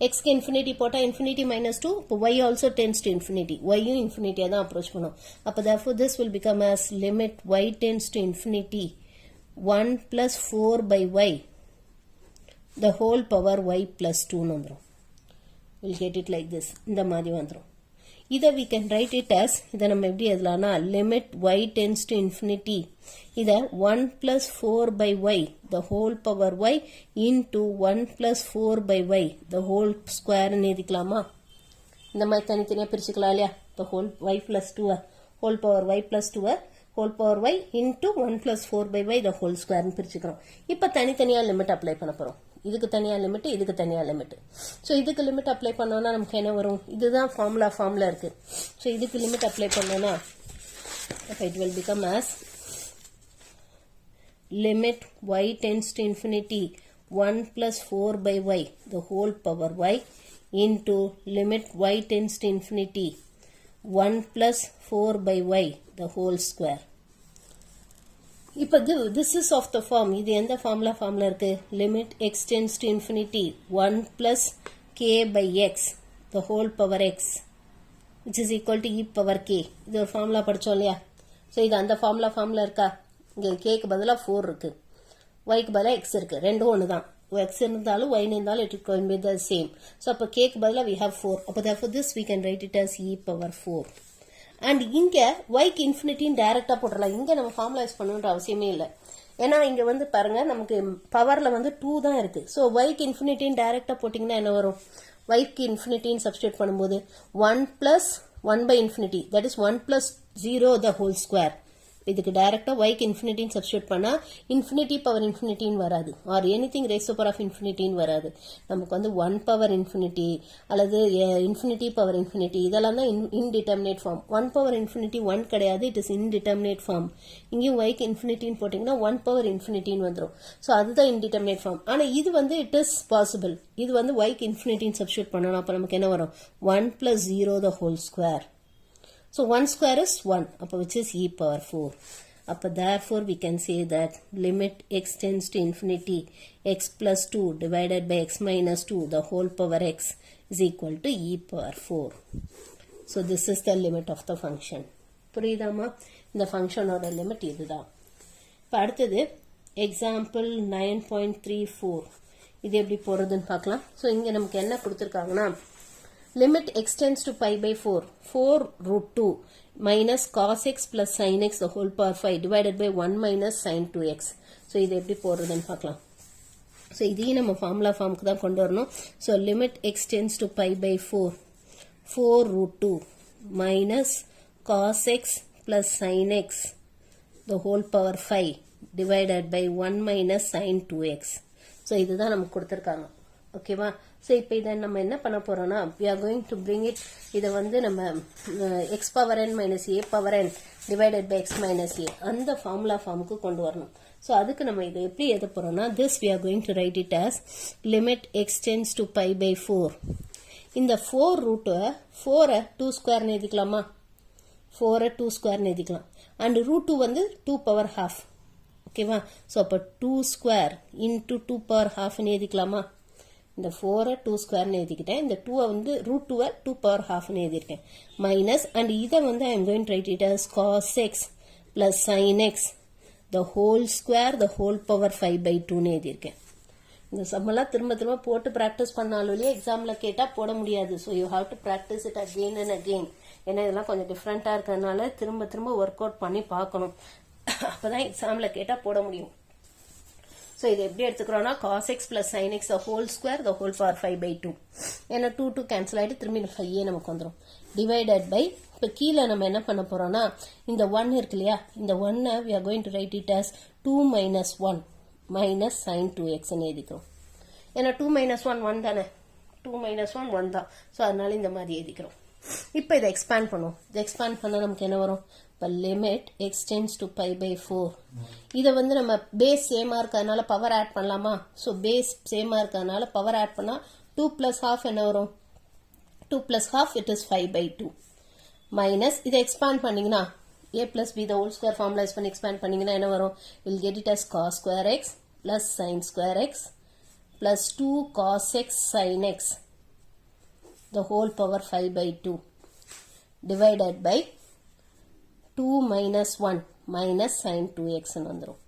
x க்கு infinity போட்டா infinity minus 2 இப்போ y also tends to infinity y யும் infinity தான் அப்ரோச் பண்ணும் அப்போ therefore this will become as limit y tends to infinity 1 plus 4 by y the whole power y plus 2 ன்னு வந்துரும் we'll get it like this இந்த மாதிரி வந்துரும் இதை we can write it as இதை நம்ம எப்படி எழுதலாம்னா limit y tends to infinity இதை 1 plus 4 by y the whole power y into 1 plus 4 by y the whole square ன்னு எழுதிக்கலாமா இந்த மாதிரி தனித்தனியா பிரிச்சுக்கலாம் இல்லையா the whole y plus 2 whole power y plus 2 whole power y into 1 plus 4 by y the whole square ன்னு பிரிச்சுக்கிறோம் இப்போ தனித்தனியா லிமிட் அப்ளை பண்ண போறோம் இதுக்கு தனியா லிமிட் இதுக்கு தனியா லிமிட் ஸோ இதுக்கு லிமிட் அப்ளை பண்ணோம்னா நமக்கு என்ன வரும் இதுதான் ஃபார்முலா இருக்கு ஸோ இதுக்கு லிமிட் அப்ளை பண்ணோம்னா it will become as limit y tends to infinity 1 plus 4 by y the whole power y into limit y tends to infinity 1 plus 4 by y the whole square இப்போ this is of the form இது எந்த ஃபார்முலா இருக்கு limit x tends to infinity 1 plus k by x the whole power x which is equal to e power k இது ஒரு ஃபார்முலா படிச்சோம் இல்லையா ஸோ இது அந்த ஃபார்முலா இருக்கா இங்கே கேக்கு பதிலாக 4 இருக்கு yக்கு பதிலாக x இருக்கு ரெண்டும் ஒன்று தான் x இருந்தாலும் y இருந்தாலும் it will be the same so அப்போ கேக்கு பதிலாக we have 4 அப்போ therefore this we can write it as e power 4 and இங்க yக்கு இன்ஃபினிட்டின்னு டைரக்டா போட்டுடலாம் இங்க நம்ம ஃபார்முலைஸ் பண்ணணுன்ற அவசியமே இல்லை ஏன்னா இங்க வந்து பாருங்க நமக்கு பவர்ல வந்து 2 தான் இருக்கு ஸோ yக்கு இன்ஃபினிட்டின்னு டைரக்டா போட்டீங்கன்னா என்ன வரும் yக்கு இன்ஃபினிட்டின்னு சப்ஸ்டியூட் பண்ணும்போது 1 plus 1 by infinity that is 1 plus 0 the whole square இதுக்கு டைரக்டா yக்கு இன்ஃபினிட்டின்னு சப்ஸ்டியூட் பண்ணா இன்ஃபினிட்டி பவர் இன்ஃபினிட்டின்னு வராது or anything raise to power of இன்ஃபினிட்டின்னு வராது நமக்கு வந்து 1 பவர் இன்ஃபினிட்டி அல்லது இன்ஃபினிட்டி பவர் இன்ஃபினிட்டி இதெல்லாம் தான் இன்டிட்டர்மினேட் ஃபார்ம் 1 பவர் இன்ஃபினிட்டி 1 கிடையாது இட் இஸ் இன்டிட்டர்மினேட் ஃபார்ம் இங்கேயும் yக்கு இன்ஃபினிட்டின்னு போட்டீங்கன்னா 1 பவர் இன்ஃபினிட்டின்னு வந்துடும் ஸோ அதுதான் இன்டிட்டர்மினேட் ஃபார்ம் ஆனால் இது வந்து இட் இஸ் பாசிபிள் இது வந்து yக்கு இன்ஃபினிட்டின்னு சப்ஸ்டியூட் பண்ணணும் அப்போ நமக்கு என்ன வரும் 1 plus 0 the whole square so 1 square is 1 which is e power 4 therefore we can say that limit x tends to infinity x plus 2 divided by x minus 2 the whole power x is equal to e power 4 so this is the limit of the function புரியுதாமா இந்த ஃபங்க்ஷனோட லிமிட் இதுதான் இப்போ அடுத்தது எக்ஸாம்பிள் 9.34 இது எப்படி போகிறதுன்னு பார்க்கலாம். ஸோ இங்கே நமக்கு என்ன கொடுத்துருக்காங்கன்னா limit extends to pi by 4 root 2 minus cos x plus sin x the whole power 5 divided by 1 minus sin 2x. So இது எப்படி போடுறதுன்னு பார்க்கலாம். ஸோ இதையும் நம்ம ஃபார்முலா ஃபார்முக்கு தான் கொண்டு வரணும். So limit X tends to pi by 4 root 2 minus cos x plus sin x the whole power 5 divided by 1 minus sin 2x. So இதுதான் நமக்கு கொடுத்துருக்காங்க. ஓகேவா? ஸோ இப்போ இதை நம்ம என்ன பண்ண போறோம்னா we are going to bring it இதை வந்து நம்ம x power n minus a power n divided by x minus a அந்த ஃபார்முலா ஃபார்முக்கு கொண்டு வரணும். ஸோ அதுக்கு நம்ம இதை எப்படி எழுத போறோம்னா this we are going to write it as limit x tends to pi by 4. இந்த 4 root 4 2 ஸ்கொயர்னு எழுதிக்கலாமா? 4 2 ஸ்கொயர்னு எழுதிக்கலாம். அண்ட் ரூட் 2 வந்து 2 பவர் ஹாஃப். ஓகேவா? ஸோ அப்போ 2 ஸ்கொயர் இன்டூ 2 பவர் ஹாஃப்னு எழுதிக்கலாமா? இந்த 4 2 ஸ்கொயர்னு எழுதிக்கிட்டேன். இந்த 2 வந்து ரூட் 2 2 பவர் ஹாஃப்னு எழுதியிருக்கேன். மைனஸ் அண்ட் இதை வந்து I am going to right it as cos x plus sin x the whole square the whole power 5 by 2னு எழுதியிருக்கேன். இந்த சம்மெல்லாம் திரும்ப திரும்ப போட்டு ப்ராக்டிஸ் பண்ணாலும் எக்ஸாமில் கேட்டால் போட முடியாது. So you have to practice it again and again. ஏன்னா இதெல்லாம் கொஞ்சம் டிஃப்ரெண்ட்டாக இருக்கிறதுனால திரும்ப திரும்ப ஒர்க் அவுட் பண்ணி பார்க்கணும். அப்போ தான் எக்ஸாமில் கேட்டால் போட முடியும். ஸோ இது எப்படி எடுத்துக்கிறோம்னா cos x plus sin x the whole square the whole power 5 by 2. ஏன்னா 2 கேன்சல் ஆகிட்டு திரும்பி 5 நமக்கு வந்துடும். டிவைடட் பை இப்போ கீழே நம்ம என்ன பண்ண போறோம்னா இந்த 1 இருக்கு இல்லையா, இந்த 1 we are going to write it as 2 minus 1 minus sin 2x எழுதிக்கிறோம். ஏன்னா 2 minus 1 1 தானே, 2 minus 1 1 தான். ஸோ அதனால இந்த மாதிரி எழுதிக்கிறோம். இப்போ இதை எக்ஸ்பேண்ட் பண்ணுவோம். இதை எக்ஸ்பேண்ட் பண்ணால் நமக்கு என்ன வரும்? இப்போ limit X tends to pi by 4. இதை வந்து நம்ம பேஸ் சேமாக இருக்கிறதுனால பவர் ஆட் பண்ணலாமா? ஸோ பேஸ் சேமாக இருக்கிறதுனால பவர் ஆட் பண்ணால் 2 plus half என்ன வரும்? 2 plus half it is 5 by 2. Minus இதை எக்ஸ்பேண்ட் பண்ணிங்கன்னா a plus b the whole square formula use பண்ணி எக்ஸ்பேண்ட் பண்ணிங்கன்னா என்ன வரும்? we'll get it as cos square x plus sin square x plus 2 cos x sin x the whole power 5 by 2 divided by 2 minus 1 minus sin 2x ன்னு வந்துரும்.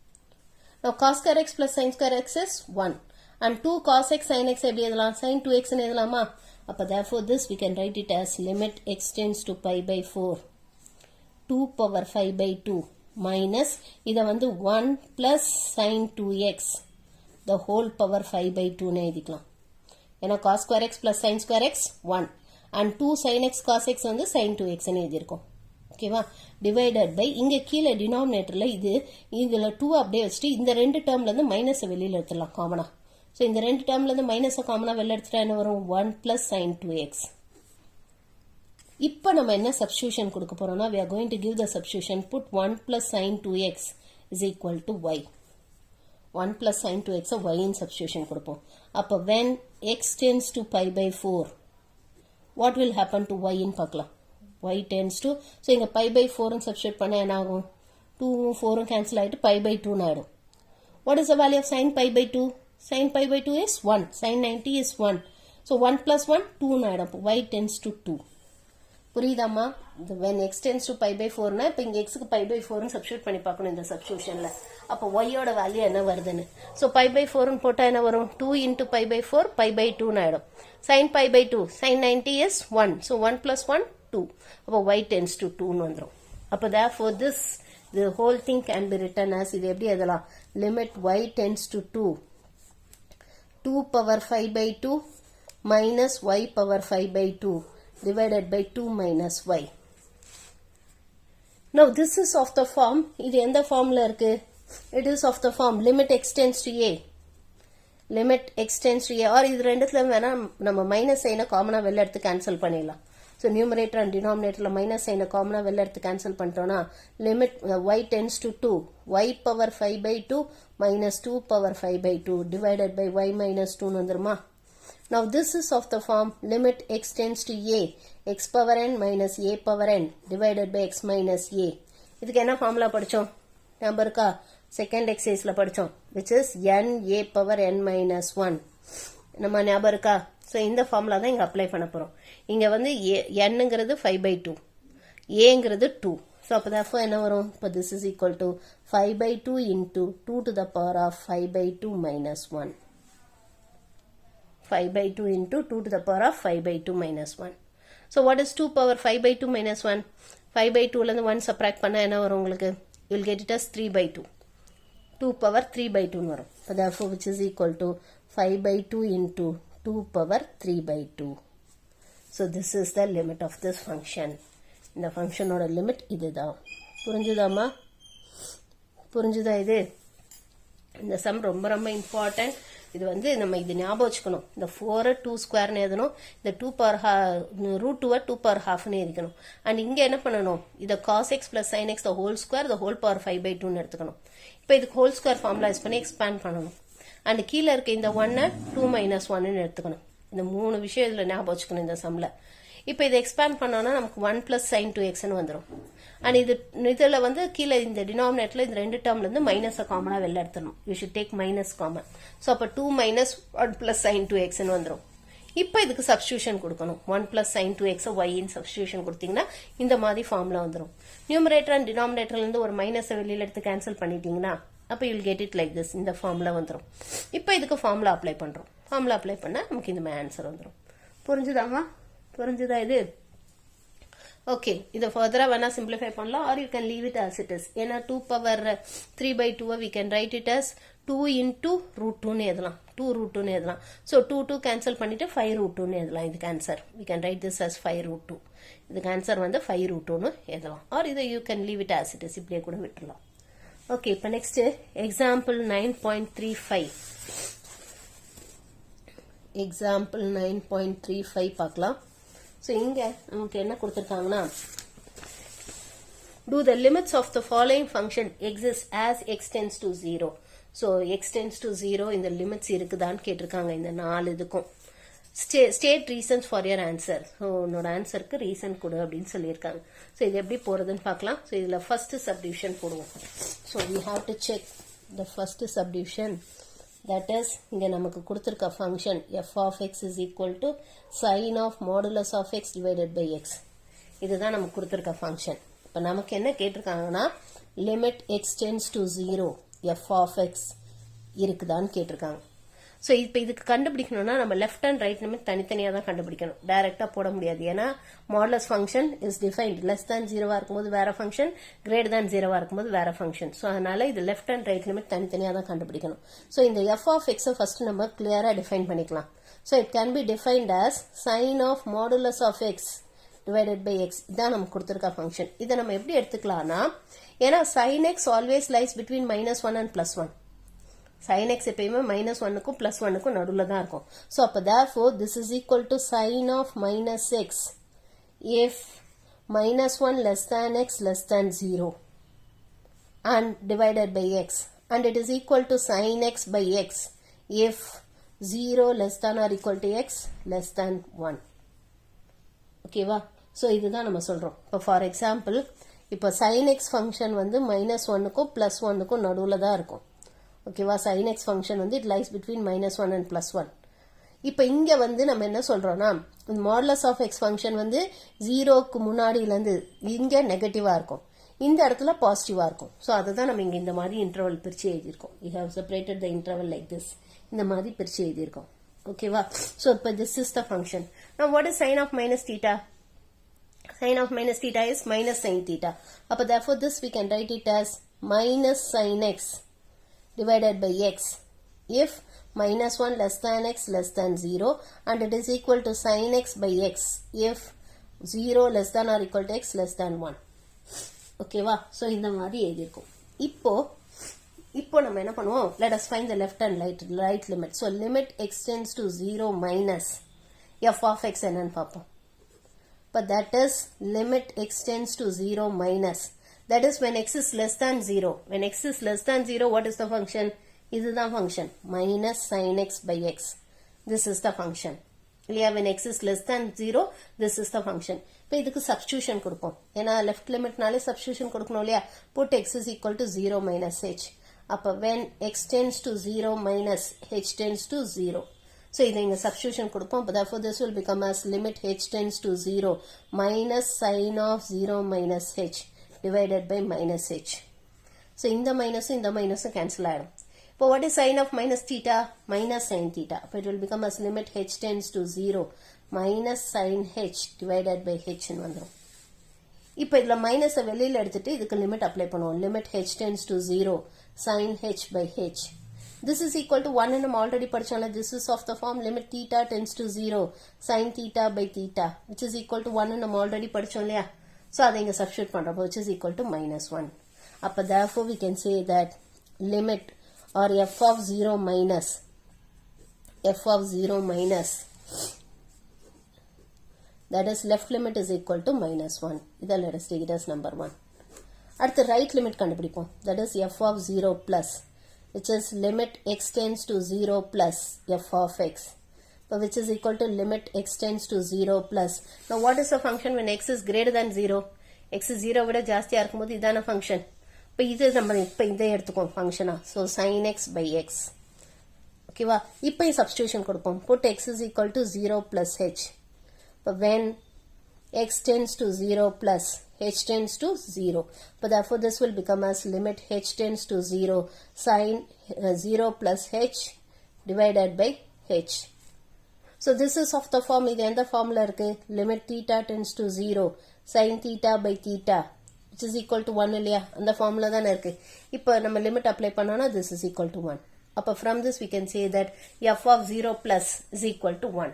Now cos square x plus sin square x is 1 and 2 cos x sin x எப்படி எழுதலாம்? sin 2x ன்னு எழுதலாமா? அப்போ therefore this we can write it as limit x tends to pi by 4 2 power 5 by 2 minus இதை வந்து 1 plus sin 2x the whole power 5 by 2 ன்னு எழுதிக்கலாம். ஏன்னா cos square x plus sin square x 1 and 2 sin x cos x வந்து sin 2x ன்னு எழுதியிருக்கோம். ஓகேவா? டிவைடட் பை இங்கே கீழே டினாமினேட்டரில் இதில் 2 அப்படியே வச்சுட்டு இந்த ரெண்டு டேர்ம்லேருந்து மைனஸை வெளியில் எடுத்துடலாம் காமனாக. ஸோ இந்த ரெண்டு டேர்ம்லேருந்து மைனஸை காமனாக வெளில எடுத்துட்டா என்ன வரும்? 1 plus sin 2x. இப்போ நம்ம என்ன சப்ஸ்டியூஷன் கொடுக்க போறோம்னா we are going to give the substitution put 1 plus sin 2x is equal to y. 1 plus sin 2x y in substitution கொடுப்போம். அப்போ when x tends to pi by 4 what will happen to y in பார்க்கலாம். y tends to so இங்க pi by 4 substitute பண்ண என்ன ஆகும்? 2 4 cancel ஆயிட்டு pi by 2 ஆயிடும். What is the value of sin pi by 2? Sin pi by 2 is 1. Sin 90 is 1. So 1 plus 1 2 ஆயிடும். y tends to 2. புரியுதாமா? when x tends to pi by 4 னா இப்போ இங்க x க்கு pi by 4 னு சப்ஸ்டிட்யூட் பண்ணி பார்க்கணும் இந்த சப்ஸ்டிட்யூஷன்ல. அப்போ y ஓட வேல்யூ என்ன வருதுன்னு. ஸோ pi by 4 னு போட்டா என்ன வரும்? 2 into pi by 4 pi by 2 ஆயிடும். sin pi by 2 sin 90 is 1. So 1 plus 1 2. அப்போ y tends to 2 னு வந்துரும். அப்போ therefore this the whole thing can be written as இது எப்படி எழுதலாம்? limit y tends to 2 power 5 by 2 minus y power 5 by 2 divided by 2 minus y. Now this is of the form, இது எந்த ஃபார்ம்ல இருக்கு? It is of the form limit x tends to a. Limit x tends to a or இது ரெண்டுத்துல வேணா நம்ம மைனஸ் சைனை காமனா வெளில எடுத்து கேன்சல் பண்ணிடலாம். ஸோ நியூமரேட்டர் அண்ட் டினாமினேட்டரில் மைனஸ் சைனை காமனாக வெளில எடுத்து கேன்சல் பண்ணிட்டோம்னா limit y tends to 2 y power 5 by 2 minus 2 power 5 by 2 divided by y minus 2 வந்துருமா? Now this is of the form limit x tends to a x power n minus a power n divided by x minus a. இதுக்கு என்ன ஃபார்முலா படித்தோம்? ஞாபகம் இருக்கா? செகண்ட் எக்ஸசைஸில் படித்தோம் which is n a power n minus 1. நம்ம ஞாபகம் இருக்கா? ஸோ இந்த ஃபார்முலா தான் இங்கே அப்ளை பண்ண போகிறோம். இங்கே வந்து என்னங்கிறது 5 by 2 ஏங்கிறது 2 So அப்போ therefore என்ன வரும்? இப்போ this is equal to 5 by 2 into 2 to the power of 5 by 2 minus 1. 5 by 2 into 2 to the power of 5 by 2 minus 1. So what is 2 power 5 by 2 minus 1? 5 by 2 லேருந்து 1 subtract பண்ணா என்ன வரும் உங்களுக்கு? You will get it as 3 by 2. 2 power 3 by 2 வரும். So therefore which is equal to 5 by 2 into 2 power 3 by 2. So this is the limit of this function. இந்த ஃபங்க்ஷனோட லிமிட் இதுதான். புரிஞ்சுதாமா? புரிஞ்சுதா இது? இந்த சம் ரொம்ப ரொம்ப இம்பார்ட்டன்ட். இது வந்து நம்ம இது ஞாபகம் வச்சுக்கணும். இந்த 4 2 ஸ்கொயர்னு எழுதணும். இந்த 2 பவர் ரூட் 2 2 பவர் ஹாஃப்னு எழுதிக்கணும். அண்ட் இங்கே என்ன பண்ணணும்? இதை cos x plus sine x the whole square the whole power 5 by 2ன்னு எடுத்துக்கணும். இப்போ இதுக்கு ஹோல் ஸ்கொயர் ஃபார்முலா யூஸ் பண்ணி எக்ஸ்பேண்ட் பண்ணணும். அண்ட் கீழே இருக்க இந்த 1 2 மைனஸ் 1ன்னு எடுத்துக்கணும். இந்த 3 விஷயம் இதில் ஞாபகம் வச்சுக்கணும் இந்த சம்மில். இப்போ இதை எக்ஸ்பேண்ட் பண்ணோன்னா நமக்கு 1 plus sin 2xன்னு வந்துடும். அண்ட் இதில் வந்து கீழே இந்த டினாமினேட்டில் இந்த 2 டேர்ம்லேருந்து மைனஸை காமனாக வெளில எடுத்துடணும். You should take minus common. So அப்போ 2 minus 1 plus sin 2xன்னு வந்துடும். இப்போ இதுக்கு சப்ஸ்டியூஷன் கொடுக்கணும். 1 plus sin 2x ஒய்ன்னு சப்ஸ்டியூஷன் கொடுத்தீங்கன்னா இந்த மாதிரி ஃபார்முலா வந்துடும். நியூமரேட்டர் அண்ட் டினாமினேட்டர்லேருந்து ஒரு மைனஸை வெளியில் எடுத்து கேன்சல் பண்ணிட்டீங்கன்னா அப்போ you'll get it like this. இந்த ஃபார்முலா வந்துடும். இப்போ இதுக்கு ஃபார்முலா அப்ளை பண்ணுறோம். ஃபார்முலா அப்ளை பண்ணால் நமக்கு இந்த ஆன்சர் வந்துடும். புரிஞ்சுதாமா? புரிஞ்சுதா இது? ஓகே, இதை ஃபர்தராக வேணா சிம்பிளிஃபை பண்ணலாம். Are you can leave it as it is. ஏன்னா 2 power 3 by 2 we can write it as 2 into root 2ன்னு எழுதலாம். 2 root 2ன்னு எழுதலாம். ஸோ 2 கேன்சல் பண்ணிட்டு 5 root 2ன்னு எழுதலாம். இதுக்கு answer we can write this as 5 root 2. இதுக்கு ஆன்சர் வந்து 5 root 2ன்னு எழுதலாம். ஆர் இதை you can leave it as it is. இப்படியே கூட விட்டுடலாம். ஓகே, இப்போ நெக்ஸ்ட் எக்ஸாம்பிள் 9.35. எக்ஸாம்பிள் 9.35 பார்க்கலாம். ஸோ இங்கே நமக்கு என்ன கொடுத்துருக்காங்கன்னா, do the limits of the following function exist as x tends to 0. So x tends to 0 இந்த லிமிட்ஸ் இருக்குதான்னு கேட்டிருக்காங்க. இந்த 4 இதுக்கும் state reasons for your answer. So உன்னோட ஆன்சருக்கு ரீசன் கொடு அப்படின்னு சொல்லியிருக்காங்க. ஸோ இது எப்படி போகிறதுன்னு பார்க்கலாம். ஸோ இதில் ஃபர்ஸ்ட் சப்டிவிஷன் போடுவோம். So we have to check the first subdivision. That is, இங்க நமக்கு கொடுத்திருக்க function f of x is equal to sin of modulus of x divided by x. இதுதான் நமக்கு கொடுத்திருக்க ஃபங்க்ஷன். இப்போ நமக்கு என்ன கேட்டிருக்காங்கன்னா, limit x tends to 0 f of x இருக்குதான்னு கேட்டிருக்காங்க. ஸோ இப்போ இதுக்கு கண்டுபிடிக்கணும்னா நம்ம லெஃப்ட் அண்ட் ரைட் லிமிட் தனித்தனியாக தான் கண்டுபிடிக்கணும். டைரெக்டாக போட முடியாது. ஏன்னா modulus function is defined. Less than 0வா இருக்கும்போது வேற ஃபங்க்ஷன், கிரேட்டர் தேன் 0வா இருக்கும்போது வேற ஃபங்க்ஷன். ஸோ அதனால இது லெஃப்ட் அண்ட் ரைட் லிமிட் தனித்தனியாக தான் கண்டுபிடிக்கணும். ஸோ இந்த எஃப் ஆஃப் எக்ஸை ஃபர்ஸ்ட் நம்ம கிளியராக டிஃபைன் பண்ணிக்கலாம். So it can be defined as sine of modulus of X divided by x. இதான் நமக்கு கொடுத்துருக்க ஃபங்க்ஷன். இதை நம்ம எப்படி எடுத்துக்கலாம்னா, ஏன்னா sine x always lies between -1 and +1. sin x எப்பயுமே -1க்கும் +1க்கும் நடுவில் தான் இருக்கும். ஸோ அப்போ therefore this is equal to sin of -x if -1 less than x less than 0 and divided by x, and it is equal to sin x by x if 0 less than or equal to x less than 1. ஓகேவா? ஸோ இதுதான் நம்ம சொல்கிறோம். இப்போ ஃபார் எக்ஸாம்பிள், இப்போ sin x ஃபங்க்ஷன் வந்து -1க்கும் +1க்கும் நடுவில் தான் இருக்கும். ஓகேவா? sin x ஃபங்க்ஷன் வந்து இட் லைஸ் பிட்வீன் -1 and +1. இப்போ இங்கே வந்து நம்ம என்ன சொல்கிறோன்னா, மாடுலஸ் ஆஃப் எக்ஸ் ஃபங்க்ஷன் வந்து 0க்கு முன்னாடியிலேருந்து இங்கே நெகட்டிவாக இருக்கும், இந்த இடத்துல பாசிட்டிவாக இருக்கும். ஸோ அதை தான் நம்ம இங்கே இந்த மாதிரி இன்டர்வல் பிரித்து எழுதியிருக்கோம். You have separated the interval like this. இந்த மாதிரி பிரித்து எழுதியிருக்கோம். ஓகேவா? ஸோ இப்போ this is the function. Now what is sin of minus theta? Sin of minus theta is minus sin theta. அப்போ therefore this we can write it as minus sin x divided by x if -1 less than x less than 0 and it is equal to sin x by x if 0 less than or equal to x less than 1. ஓகேவா? ஸோ இந்த மாதிரி எழுதியிருக்கும். இப்போ நம்ம என்ன பண்ணுவோம், let us find the left and right limit. So limit x tends to 0 minus f of x என்னன்னு பார்ப்போம். But that is limit x tends to 0 minus. That is when x is less than 0. When x is less than 0, what is the function? இதுதான் function. Minus sin x by x. This is the function. இல்லையா? When x is less than 0, this is the function. இப்போ இதுக்கு substitution கொடுப்போம். ஏன்னா left limitனாலே substitution கொடுக்கணும் இல்லையா? Put x is equal to 0 minus h. அப்போ when x tends to 0 minus h tends to 0. So இதை இங்க substitution கொடுப்போம். Therefore this will become as limit h tends to 0 minus sin of 0 minus h divided by minus h. So இந்த minus cancel ஆயிடும். இப்போ what is sin of minus theta? Minus sin theta. So it will become as limit h tends to 0 minus sin h divided by h ன்னு வந்துரும். இப்போ இதுல மைனஸை வெளியில எடுத்துட்டு இதுக்கு லிமிட் அப்ளை பண்ணுவோம். Limit h tends to 0 sin h by h. This is equal to 1 நம்ம already படிச்சோம்ல. This is of the form limit theta tends to 0 sin theta by theta which is equal to 1 நம்ம ஆல்ரெடி படிச்சோம் இல்லையா. So அதை இங்க substitute பண்றப்போ which is equal to minus 1. அப்ப therefore we can say that limit or f of 0 minus that is left limit is equal to minus 1. இதை let us take it as number 1. அடுத்து right limit கண்டுபிடிப்போம். That is f of 0 plus which is limit x tends to 0 plus f of x which is equal to limit x tends to 0 plus. Now what is the function when x is greater than 0? x is 0 விட ஜாஸ்தியா இருக்கும்போது இதான function. இப்போ இது நம்ம இப்போ இதை எடுத்துக்கோம் ஃபங்க்ஷனா. So sin x by x. ஓகேவா? இப்போ சப்ஸ்டிடியூஷன் கொடுப்போம். put x is equal to 0 plus h. இப்போ when x tends to 0 plus h tends to 0. But therefore this will become as limit h tends to 0 sin 0 plus h divided by h. So this is of the form, இது எந்த formula இருக்கு? Limit theta tends to 0 sin theta by theta which is equal to 1 இல்லையா? அந்த formula தானே இருக்கு. இப்போ நம்ம limit apply பண்ணோம்னா this is equal to 1. அப்போ from this we can say that f of 0 plus is equal to 1.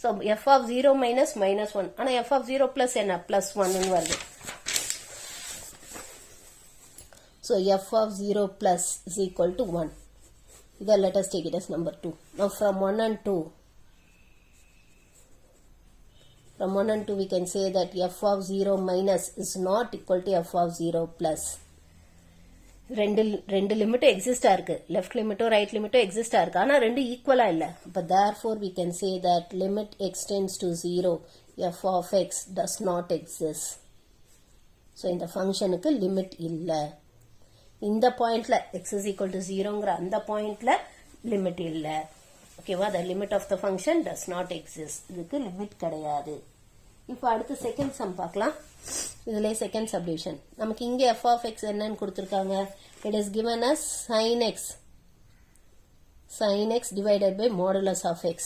So f of 0 minus minus 1. ஆனா f of 0 plus என்ன? plus 1 ன்னு வருது. So f of 0 plus is equal to 1. Then let us take it as number 2. Now from 1 and 2 we can say that f of 0 minus is not equal to f of 0 plus. ரெண்டு லிமிட்டும் எக்ஸிஸ்டா இருக்கு. லெஃப்ட் லிமிட்டும் ரைட் லிமிட்டும் எக்ஸிஸ்டா இருக்கு. ஆனா ரெண்டு ஈக்குவலா இல்ல. அப்ப therefore we can say that limit x tends to 0 f of x does not exist. So இந்த ஃபங்க்ஷனுக்கு லிமிட் இல்ல. இந்த பாயிண்ட்ல x is equal to 0ங்கற அந்த பாயிண்ட்ல லிமிட் இல்ல. ஓகேவா? the limit of the function does not exist. இதுக்கு லிமிட் கிடையாது. இப்போ அடுத்து செகண்ட் சம் பார்க்கலாம். இதுல செகண்ட் சப்டிவிஷன். நமக்கு இங்க f of x என்னன்னு கொடுத்திருக்காங்க? It is given as sin x divided by modulus of x.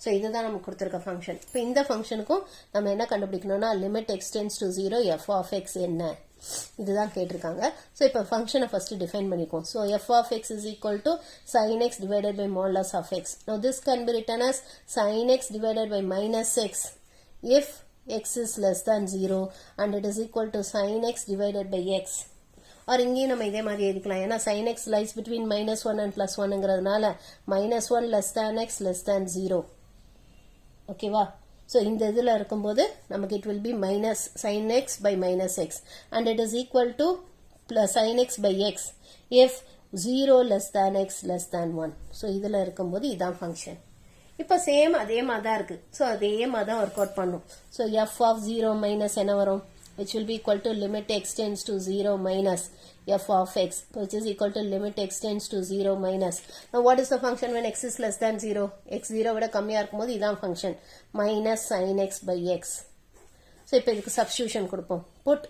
So இதுதான் நமக்கு கொடுத்திருக்க ஃபங்க்ஷன். இப்போ இந்த ஃபங்க்ஷனுக்கும் நம்ம என்ன கண்டுபிடிக்கணும்னா limit x tends to 0 f of x என்ன? இதுதான் கேட்டிருக்காங்க. ஸோ இப்போ ஃபங்க்ஷனை ஃபர்ஸ்ட் டிஃபைன் பண்ணிக்குவோம். So f of x is equal to sin x divided by modulus of x. Now this can be written as sin x divided by minus x if x is less than 0 and it is equal to sin x divided by x. or இங்கேயும் நம்ம இதே மாதிரி எழுதிக்கலாம். ஏன்னா sin x lies between minus 1 and plus 1ங்கிறதுனால minus 1 less than x less than 0. ஓகேவா? ஸோ இந்த இதில் இருக்கும்போது நமக்கு it will be minus sin x by minus x and it is equal to plus sin x by x if 0 less than x less than 1. So இதில் இருக்கும்போது இதான் ஃபங்க்ஷன். இப்போ சேம் அதே மாதிரி தான் இருக்கு. ஸோ அதே மாதிரி தான் ஒர்க் அவுட் பண்ணும். ஸோ f of 0 minus என்ன வரும்? which will be equal to limit x tends to 0 minus f of x which is equal to limit x tends to 0 minus. Now what is the function when x is less than 0? x 0 விட கம்மியா இருக்கும்போது இதான் function minus sin x by x. So இப்போ இதுக்கு சப்ஸ்டிடியூஷன் கொடுப்போம். put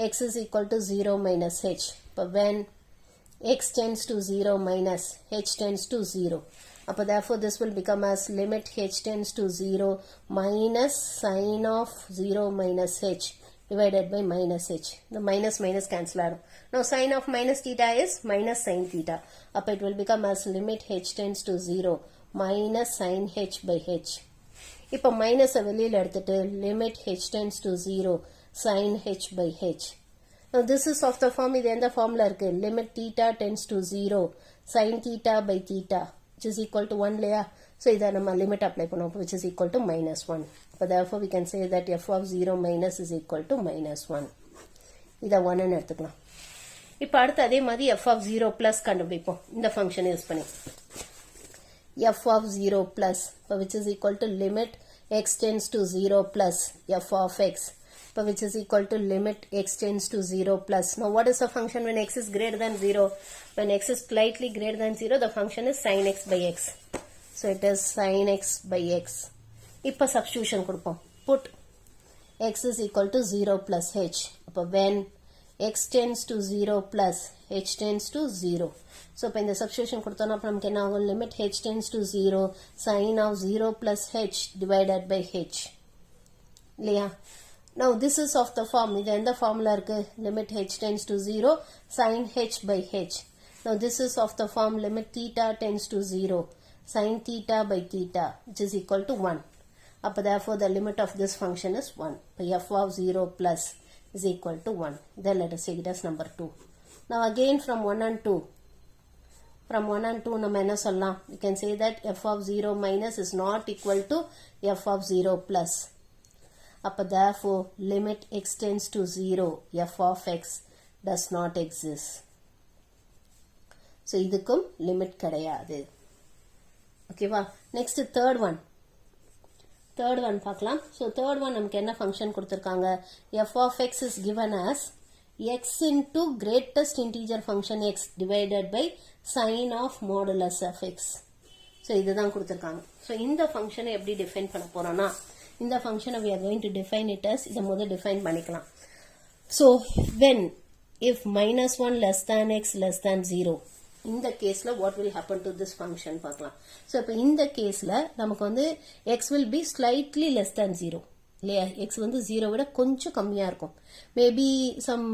x is equal to 0 minus h. இப்போ when x tends to 0 minus h tends to 0. அப்போ therefore this will become as limit h tends to 0 minus sin of 0 minus h divided by minus h. The minus cancel ஆகும். Now sin of minus theta is minus sin theta. அப்போ it will become as limit h tends to 0 minus sin h by h. இப்போ மைனஸை வெளியில் எடுத்துட்டு limit h tends to 0 sin h by h. Now this is of the form, இது எந்த ஃபார்ம்ல இருக்கு? limit theta tends to 0 sin theta by theta which is equal to 1 இல்லையா? So இதை நம்ம லிமிட் அப்ளை பண்ணுவோம் which is equal to minus 1. So therefore we can say that f of 0 minus is equal to minus 1. இதை 1 ன்னு எடுத்துக்கலாம். இப்போ அடுத்து அதே மாதிரி f of 0 plus கண்டுபிடிப்போம் இந்த ஃபங்க்ஷன் யூஸ் பண்ணி. f of 0 plus which is equal to limit x tends to 0 plus f of x which is equal to limit x tends to 0 plus. Now what is the function when x is greater than 0? When x is slightly greater than 0, the function is sin x by x. So it is sin x by x. இப்போ substitution கொடுப்போம். put x is equal to 0 plus h. அப்போ அப்போ when x tends to 0 plus h tends to 0. So, இப்போ இந்த substitution கொடுத்தோம்னா அப்போ நமக்கு என்ன ஆகும்? Limit h tends to 0 sin of 0 plus h divided by h. இல்லையா? Now, this is of the form. இது எந்த formula இருக்கு? Limit h tends to 0 sin h by h. Now, this is of the form limit theta tends to 0 sin theta by theta, which is equal to 1. அப்போ therefore, the limit of this function is 1. இப்போ f of 0 plus is equal to 1. Then let us take it as number 2. Now again from 1 and 2. From 1 and 2 நம்ம என்ன சொல்லலாம்? We can say that f of 0 minus is not equal to f of 0 plus. அப்போ therefore limit x tends to 0 f of x does not exist. So இதுக்கும் limit கிடையாது. ஓகேவா? Next third one. Third one பார்க்கலாம். So third one நமக்கு என்ன function கொடுத்திருக்காங்க? f of x is given as x into greatest integer function x divided by sin of modulus of x. So இதுதான் கொடுத்திருக்காங்க. So இந்த function எப்படி define பண்ண போறோம்னா இந்த function we are going to define it as இதை முதல் define பண்ணிக்கலாம். So when if minus 1 less than x less than 0 இந்த கேஸ்ல what will happen to this function பார்க்கலாம். So இப்போ இந்த கேஸ்ல நமக்கு வந்து x will be slightly less than 0 இல்லையா? x வந்து 0 விட கொஞ்சம் கம்மியா இருக்கும். மேபி some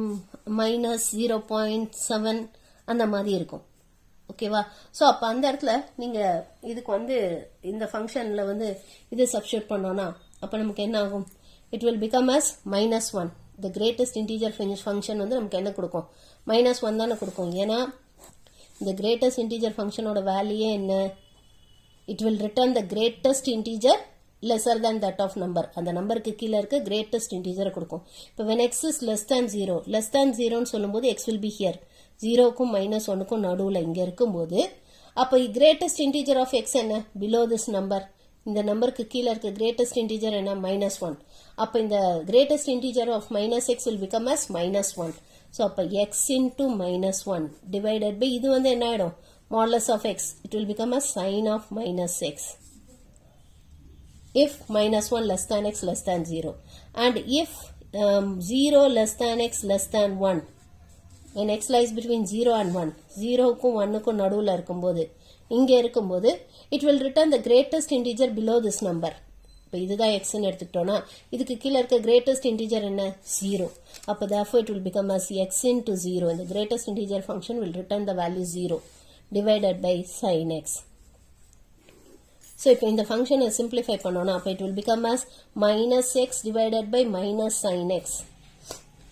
minus 0.7 அந்த மாதிரி இருக்கும். ஓகேவா? ஸோ அப்போ அந்த இடத்துல நீங்க இதுக்கு வந்து இந்த ஃபங்க்ஷன்ல வந்து இது சப்ஸ்டியூட் பண்ணோம்னா அப்போ நமக்கு என்ன ஆகும்? It will become as minus 1. The greatest integer function வந்து நமக்கு என்ன கொடுக்கும்? minus 1 தானே கொடுக்கும். ஏன்னா the greatest integer function ஓட வேல்யூ என்ன? It will return the greatest integer lesser than that of number. அந்த நம்பருக்கு கீழே இருக்க greatest integer கொடுக்கும். இப்போ when x is less than 0 ன்னு சொல்லும்போது x will be here. 0க்கும் minus 1க்கும் நடுவில் இங்கே இருக்கும்போது அப்போ greatest integer of x என்ன? Below this number. இந்த நம்பருக்கு கீழே இருக்க greatest integer என்ன? minus 1. அப்போ இந்த greatest integer of minus x will become as minus 1. So, அப்போ x into minus 1 divided by இது வந்து என்ன ஆயிடும்? Modulus of x. It will become a sin of minus x. If minus 1 less than x less than 0. And if 0 less than x less than 1. When x lies between 0 and 1. 0க்கும் 1க்கும் நடுவில் இருக்கும்போது இங்கே இருக்கும்போது it will return the greatest integer below this number. இப்போ இதுதான் xன்னு எடுத்துக்கிட்டோம்னா இதுக்கு கீழே இருக்க greatest integer என்ன? 0. அப்போ therefore it will become as x into 0. And the greatest integer function will return the value 0 divided by sin x. So இப்போ இந்த function simplify பண்ணோம்னா அப்போ it will become as minus x divided by minus sin x.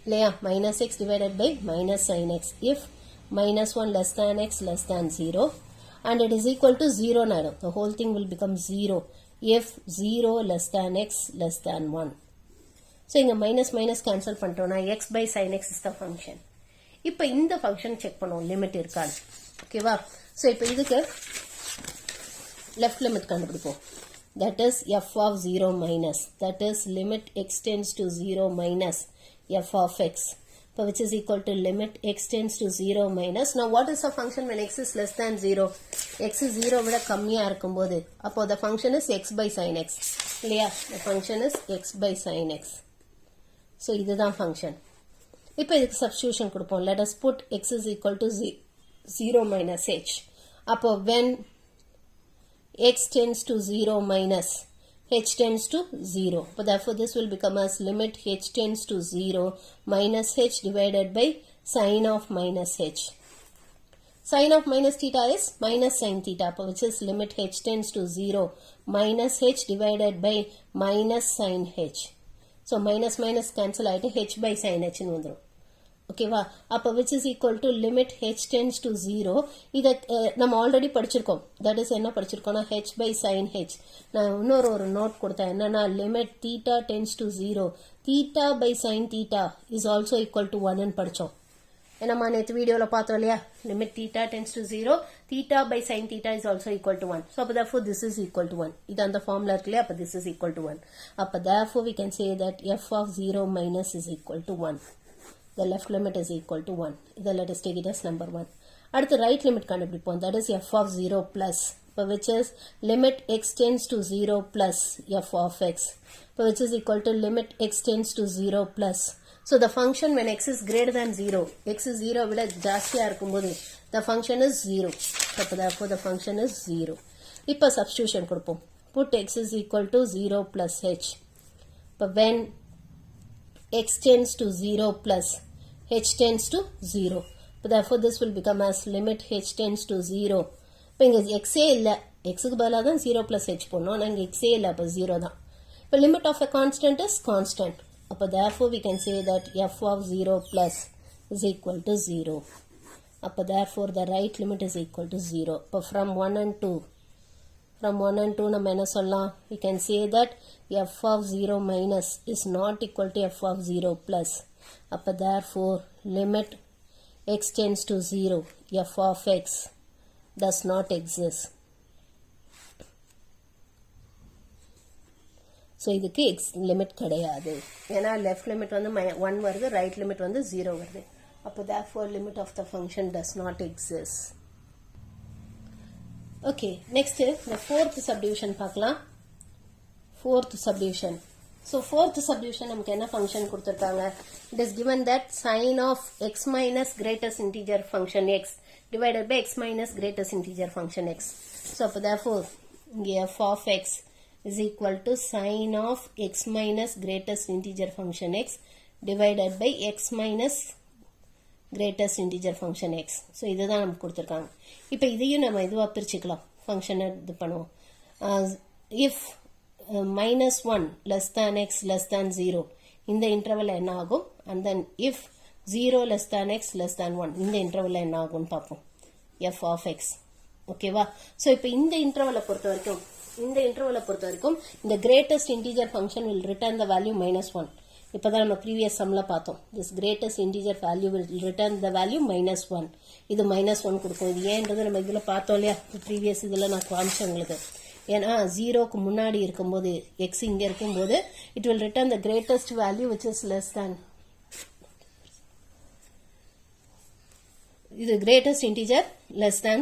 இல்லையா? minus x divided by minus sin x. If minus 1 less than x less than 0 and it is equal to 0 now. The whole thing will become 0. If 0 less than x less than 1. So, இங்க minus minus cancel பண்ணிட்டோம்னா x by sin x is the function. இப்போ இந்த function check பண்ணுவோம் limit இருக்காது. ஓகேவா? So, இப்போ இதுக்கு left limit கண்டுபிடிப்போம். That is f of 0 minus. That is limit x tends to 0 minus f of x. Which is equal to limit x tends to 0 minus. Now what is the function when x is less than 0? X is 0 விட கம்மியா இருக்கும்போது அப்போ the function is x by sin x. இல்லையா? The function is x by sin x. So இதுதான் function. இப்போ இதுக்கு substitution கொடுப்போம். Let us put x is equal to 0 minus h. அப்போ when x tends to 0 minus h tends to 0. But therefore this will become as limit h tends to 0 minus h divided by sin of minus h. Sin of minus theta is minus sin theta, which is limit h tends to 0 minus h divided by minus sin h. So minus minus cancel ஆயிட்டு h by sin h ன்னு வந்துரும். ஓகேவா? அப்போ which is equal to limit h tends to 0. இதை நம்ம ஆல்ரெடி படிச்சிருக்கோம். தட் இஸ் என்ன படிச்சிருக்கோம்னா h by sin h. நான் இன்னொரு நோட் கொடுத்தேன். என்னன்னா limit theta tends to 0. Theta by sin theta is also equal to 1 ன்னு படிச்சோம். என்னம்மா நேற்று வீடியோவில் பார்த்தோம் இல்லையா? limit theta tends to 0. Theta by sin theta is also equal to 1. So அப்போ therefore this is equal to 1. இது அந்த ஃபார்முலா இருக்கு இல்லையா? அப்போ this is equal to 1. அப்போ therefore we can say that f of 0 minus is equal to 1. The left limit is equal to 1. Then let us take it as number 1. அடுத்து right limit கண்டுபிடிப்போம். That is f of 0 plus, which is limit x tends to 0 plus f of x, which is equal to limit x tends to 0 plus So the function when x is greater than 0, x is 0 விட ஜாஸ்தியா இருக்கும்போது the function is 0. அப்போ therefore the function is 0. இப்போ substitution கொடுப்போம். Put x is equal to 0 plus h. இப்போ when x tends to 0 plus h tends to 0. So therefore this will become as limit h tends to 0. இப்போ இங்கே x இல்லை, xக்கு பதிலாக தான் 0 plus h போடணும். ஆனால் இங்கே x இல்லை, அப்போ 0 தான். இப்போ limit of a constant is constant. அப்போ therefore we can say that f of 0 plus is equal to 0. அப்போ therefore the right limit is equal to 0. இப்போ from 1 and 2 நம்ம என்ன சொல்லலாம்? We can say that f of 0 minus is not equal to f of 0 plus. அப்போ therefore limit x tends to 0, f of x does not exist. So இதுக்கு x லிமிட் கிடையாது. ஏன்னா லெஃப்ட் லிமிட் வந்து 1 வருது, ரைட் லிமிட் வந்து 0 வருது. அப்போ therefore limit of the function does not exist. Okay, next இந்த ஃபோர்த் சப்டிவிஷன் பார்க்கலாம். Fourth subdivision. So fourth subdivision நமக்கு என்ன ஃபங்க்ஷன் கொடுத்துருக்காங்க? It is given that sine of x minus greatest integer function x divided by x minus greatest integer function x. So அப்போ therefore இங்கே f of x is equal to sine of x minus greatest integer function x divided by x minus greatest integer function x. So இதுதான் நமக்கு கொடுத்துருக்காங்க. இப்போ இதையும் நம்ம இதுவாக பிரிச்சுக்கலாம், ஃபங்க்ஷனை இது பண்ணுவோம். if minus 1 less than x less than 0 இந்த இன்டர்வல் என்ன ஆகும், and then if 0 less than x less than 1 இந்த இன்டர்வல் என்ன ஆகும்னு பார்ப்போம். f of x. ஓகேவா? ஸோ இப்போ இந்த இன்டர்வலை பொறுத்த வரைக்கும் இந்த greatest integer function will return the value -1. இப்போதான் நம்ம ப்ரீவியஸ் சம்ல பார்த்தோம். this greatest integer value will return the value -1. இது -1 கொடுக்கும். இது ஏன்றது நம்ம இதில் பார்த்தோம் இல்லையா, ப்ரீவியஸ் இதில் நான் காமிச்சேன் உங்களுக்கு. ஏன்னா 0க்கு முன்னாடி இருக்கும்போது எக்ஸ் இங்கே இருக்கும்போது it will return the greatest value which is less than இது greatest integer less than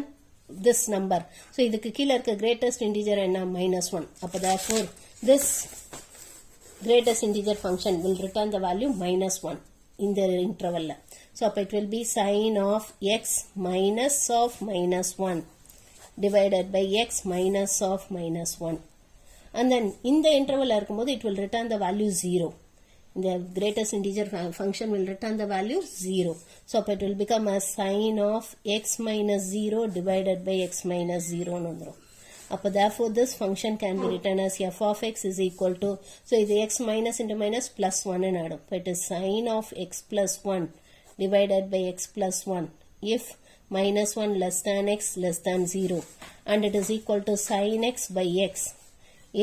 this number. So இதுக்கு கீழ இருக்க greatest integer என்ன? -1. அப்போ therefore this greatest integer function will return the value -1 இந்த இன்டர்வல்ல. So அப்போ it will be sin of x minus of -1 divided by x minus of -1. And then இந்த இன்டர்வல்ல இருக்கும்போது it will return the value 0. The greatest integer function will return the value 0. So it will become as sin of x minus 0 divided by x minus 0 னு வந்துரும். அப்போ therefore this function can be written as f of x is equal to, so இது x minus into minus plus 1 னு ஆடும். It is sin of x plus 1 divided by x plus 1 if minus 1 less than x less than 0 and it is equal to sin x by x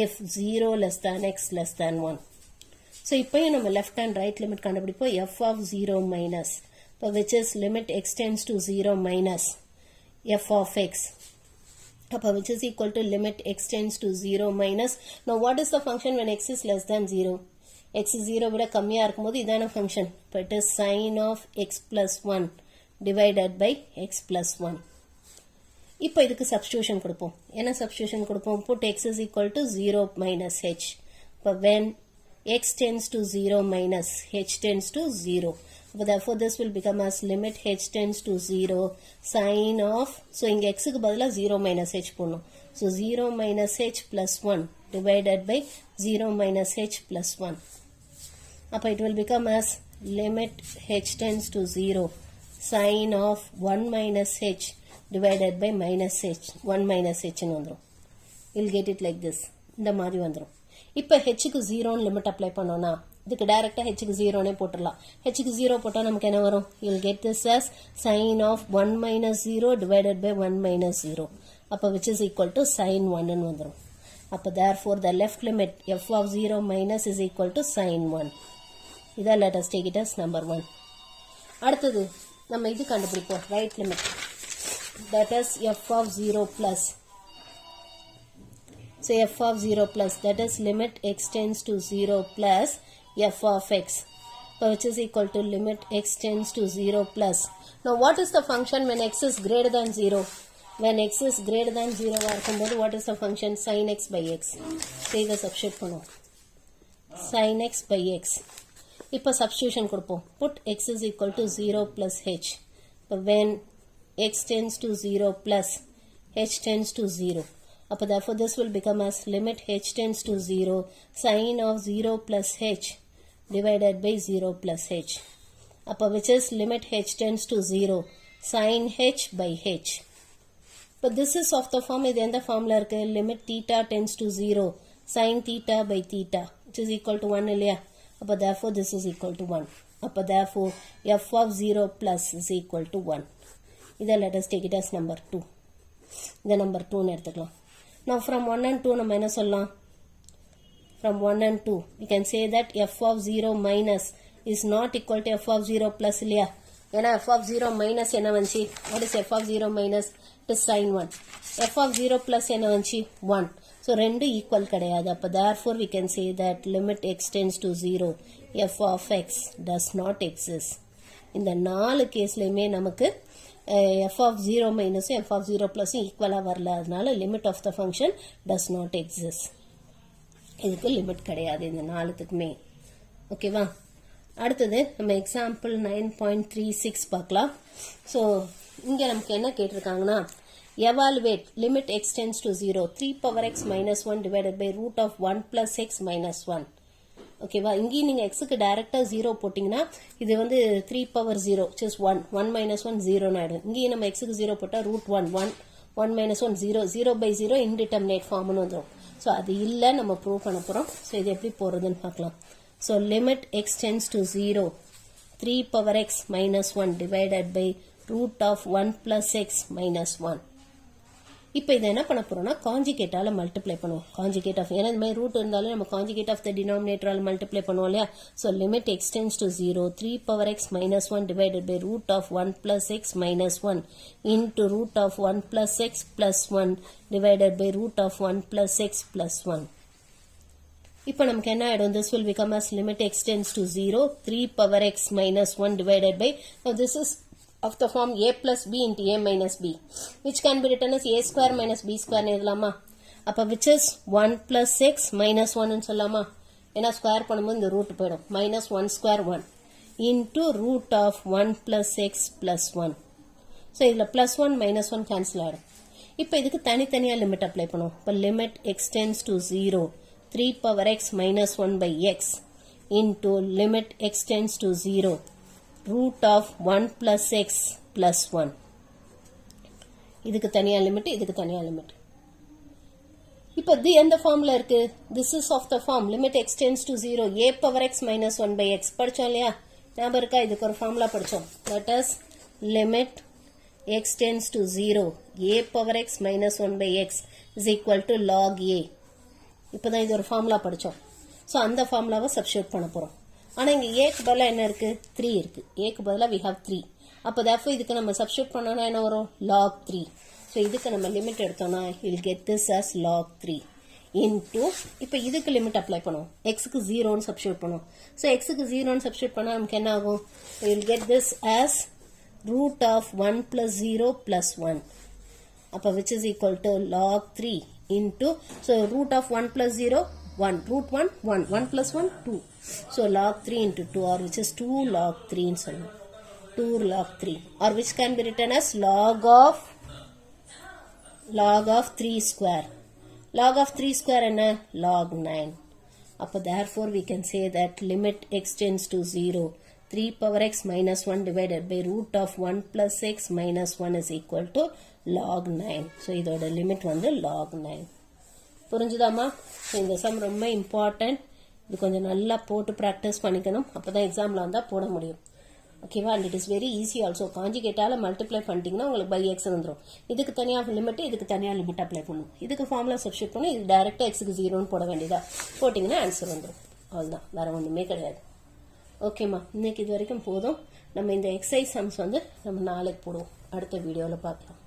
if 0 less than x less than 1. So இப்போயும் நம்ம left and right limit கண்டுபிடிப்போம். f of 0 minus, which is limit x tends to 0 minus f of x, which is equal to limit x tends to 0 minus. Now what is the function when x is less than 0? x is 0 விட கம்மியா இருக்கும்போது இதான function. It is sin of x plus 1 divided by x plus 1. இப்போ இதுக்கு substitution கொடுப்போம். என்ன substitution கொடுப்போம்? Put x is equal to 0 minus h. When x tends to 0 minus h tends to 0. But therefore this will become as limit h tends to 0 sin of, so இங்க x க்கு பதிலா 0 minus h போடணும். So 0 minus h plus 1 divided by 0 minus h plus 1. அப்ப it will become as limit h tends to 0 sin of 1 minus h divided by minus h, 1 minus h னு வந்துரும். You'll get it like this. இந்த மாதிரி வந்துரும். இப்போ ஹெச்சுக்கு 0 லிமிட் அப்ளை பண்ணோம்னா இதுக்கு டைரக்டா ஹெச்சுக்கு 0 போட்டுடலாம். ஹெச்சுக்கு 0 போட்டா நமக்கு என்ன வரும்? you'll get this as sin of 1 minus 0 divided by 1 minus 0. அப்போ which is equal to sin 1 னு வந்துரும். அப்போ therefore the left limit f of 0 minus is equal to sin 1. இதை let us take it as number 1. அடுத்தது நம்ம இது கண்டுபிடிப்போம், right limit, that is f of 0 plus. So f of 0 plus, that is limit x tends to 0 plus f of x, which is equal to limit x tends to 0 plus. Now what is the function when x is greater than 0? When x is greater than 0 இருக்கும்போது what is the function? sin x by x. So இதை substitute பண்ணுவோம். sin x by x. இப்போ சப்ஸ்டியூஷன் கொடுப்போம். put x is equal to 0 plus h. இப்போ when x tends to 0 plus h tends to 0. அப்போ therefore this will become as limit h tends to 0 sin of 0 plus h divided by 0 plus h. அப்போ which is limit h tends to 0 sin h by h. இப்போ this is of the form, இது எந்த ஃபார்மில் இருக்கு? limit theta tends to 0 sin theta by theta which is equal to 1 இல்லையா? அப்போ therefore this is equal to 1. அப்போ therefore f of 0 plus is equal to 1. இதை let us take it as number 2. இதை number 2ன்னு எடுத்துக்கலாம். Now from 1 and 2 நம்ம என்ன சொல்லலாம்? From 1 and 2 we can say that f of 0 minus is not equal to f of 0 plus இல்லையா? ஏன்னா f of 0 minus என்ன வந்துச்சு? What is f of 0 minus? It is sin 1. f of 0 plus என்ன வந்துச்சு? 1. So ரெண்டு equal கிடையாது. அப்போ therefore we can say that limit x tends to 0 f of x does not exist. இந்த 4 கேஸ்லையுமே நமக்கு f of 0 minus f of 0 plus ஈக்குவலாக வரல. அதனால limit of the function does not exist. இதுக்கு லிமிட் கிடையாது இந்த 4த்துக்குமே. ஓகேவா? அடுத்தது நம்ம எக்ஸாம்பிள் 9.36 பார்க்கலாம். ஸோ இங்கே நமக்கு என்ன கேட்டிருக்காங்கன்னா evaluate limit x tends to 0 3 power x minus 1 divided by root of 1 plus x minus 1. ஓகேவா? இங்கேயும் நீங்கள் எக்ஸுக்கு டைரெக்டாக 0 போட்டிங்கன்னா இது வந்து 3 பவர் 0 which is 1 1 minus 1 0ன்னு ஆகிடும். இங்கேயும் நம்ம எக்ஸுக்கு 0 போட்டால் ரூட் 1 1 1 minus 1 0 0 by 0 indeterminate ஃபார்ம்னு வந்துடும். ஸோ அது இல்லை நம்ம ப்ரூவ் பண்ண போகிறோம். ஸோ இது எப்படி போகிறதுன்னு பார்க்கலாம். So limit x tends to 0 3 power x minus 1 divided by root of 1 plus x minus 1. இப்போ இதை என்ன பண்ண போறோம்னா காஞ்சிகேட்டால மல்டிப்ளை பண்ணுவோம். காஞ்சிகேட் ஆஃப், ஏன்னா இந்த மாதிரி ரூட் இருந்தாலும் நம்ம காஞ்சிகேட் ஆஃப் த டினாமினேட்டரால் மல்டிப்ளை பண்ணுவோம் இல்லையா? So limit X tends to 0 3 power X minus 1 divided by root of 1 plus x minus 1 into root of 1 plus x plus 1 divided by root of 1 plus x plus 1. இப்போ நமக்கு என்ன ஆயிடும்? this will become as limit x tends to 0 3 power x minus 1 divided by, now this is of the form a plus b into a minus b which can be written as a square minus b square னு எழுதலாமா? அப்போ which is 1 plus x minus 1 னு சொல்லலாமா? ஏன்னா ஸ்கொயர் பண்ணும்போது இந்த ரூட் போயிடும். minus 1 square 1 into root of 1 plus x plus 1. So இதில் plus 1 minus 1 கேன்சல் ஆகிடும். இப்போ இதுக்கு தனித்தனியாக லிமிட் அப்ளை பண்ணுவோம். இப்போ limit x tends to 0 3 power x minus 1 by x into limit x tends to 0 root of 1 plus x plus 1. இதுக்கு தனியா லிமிட், இதுக்கு தனியா லிமிட். இப்போ இது எந்த ஃபார்ம்ல இருக்கு? this is of the form limit x tends to 0 a power x minus 1 by x படிச்சோம் இல்லையா? ஞாபகம் இருக்கா? இதுக்கு ஒரு ஃபார்முலா படிச்சோம். that is limit x tends to 0 a power x minus 1 by x is equal to log a. இப்போதான் இது ஒரு ஃபார்முலா படிச்சோம். ஸோ அந்த ஃபார்முலாவை சப்ஸ்டியூட் பண்ண போறோம். ஆனால் இங்கே ஏக்கு பதிலாக என்ன இருக்கு? 3 இருக்கு. ஏக்கு பதிலாக we have 3. அப்போ therefore இதுக்கு நம்ம சப்ஸ்டியூட் பண்ணோம்னா என்ன வரும்? log 3. ஸோ இதுக்கு நம்ம லிமிட் எடுத்தோம்னா you'll get this as log 3 into, இப்போ இதுக்கு லிமிட் அப்ளை பண்ணுவோம். எக்ஸுக்கு 0ன்னு சப்ஸ்டியூட் பண்ணுவோம். ஸோ எக்ஸுக்கு 0ன்னு சப்ஸ்டியூட் பண்ணால் நமக்கு என்ன ஆகும்? you'll get this as root of 1 plus 0 plus 1. அப்போ which is equal to log 3 into, so root of 1 plus 0 1 root 1 1 1 plus 1 2. So log 3 into 2 or which is 2 log 3 in சொல்லணும். 2 log 3 or which can be written as log of 3 square. Log of 3 square என்ன? log 9. அப்போ therefore we can say that limit x tends to 0 3 power x minus 1 divided by root of 1 plus x minus 1 is equal to log 9. So இதோட லிமிட் வந்து log 9. புரிஞ்சுதாமா? இந்த சம் ரொம்ப இம்பார்ட்டன்ட். இது கொஞ்சம் நல்லா போட்டு ப்ராக்டிஸ் பண்ணிக்கணும். அப்போ தான் எக்ஸாமில் வந்தால் போட முடியும். ஓகேவா? And it is very easy also. காஞ்சிகேட்டால் மல்டிப்ளை பண்ணிட்டீங்கன்னா உங்களுக்கு பை எக்ஸ் வந்துடும். இதுக்கு தனியாக லிமிட், இதுக்கு தனியாக லிமிட் அப்ளை பண்ணணும். இதுக்கு ஃபார்முலா சப்ஸ்டியூட் பண்ணி இது டேரெக்டாக எக்ஸுக்கு 0ன்னு போட வேண்டியதா? போட்டிங்கன்னா ஆன்சர் வந்துடும். அவ்வளோதான், வேறு ஒன்றுமே கிடையாது. ஓகேம்மா, இன்னைக்கு இது வரைக்கும் போதும். நம்ம இந்த எக்ஸசைஸ் சம்ஸ் வந்து நம்ம நாளைக்கு போடுவோம். அடுத்த வீடியோவில் பார்க்கலாம்.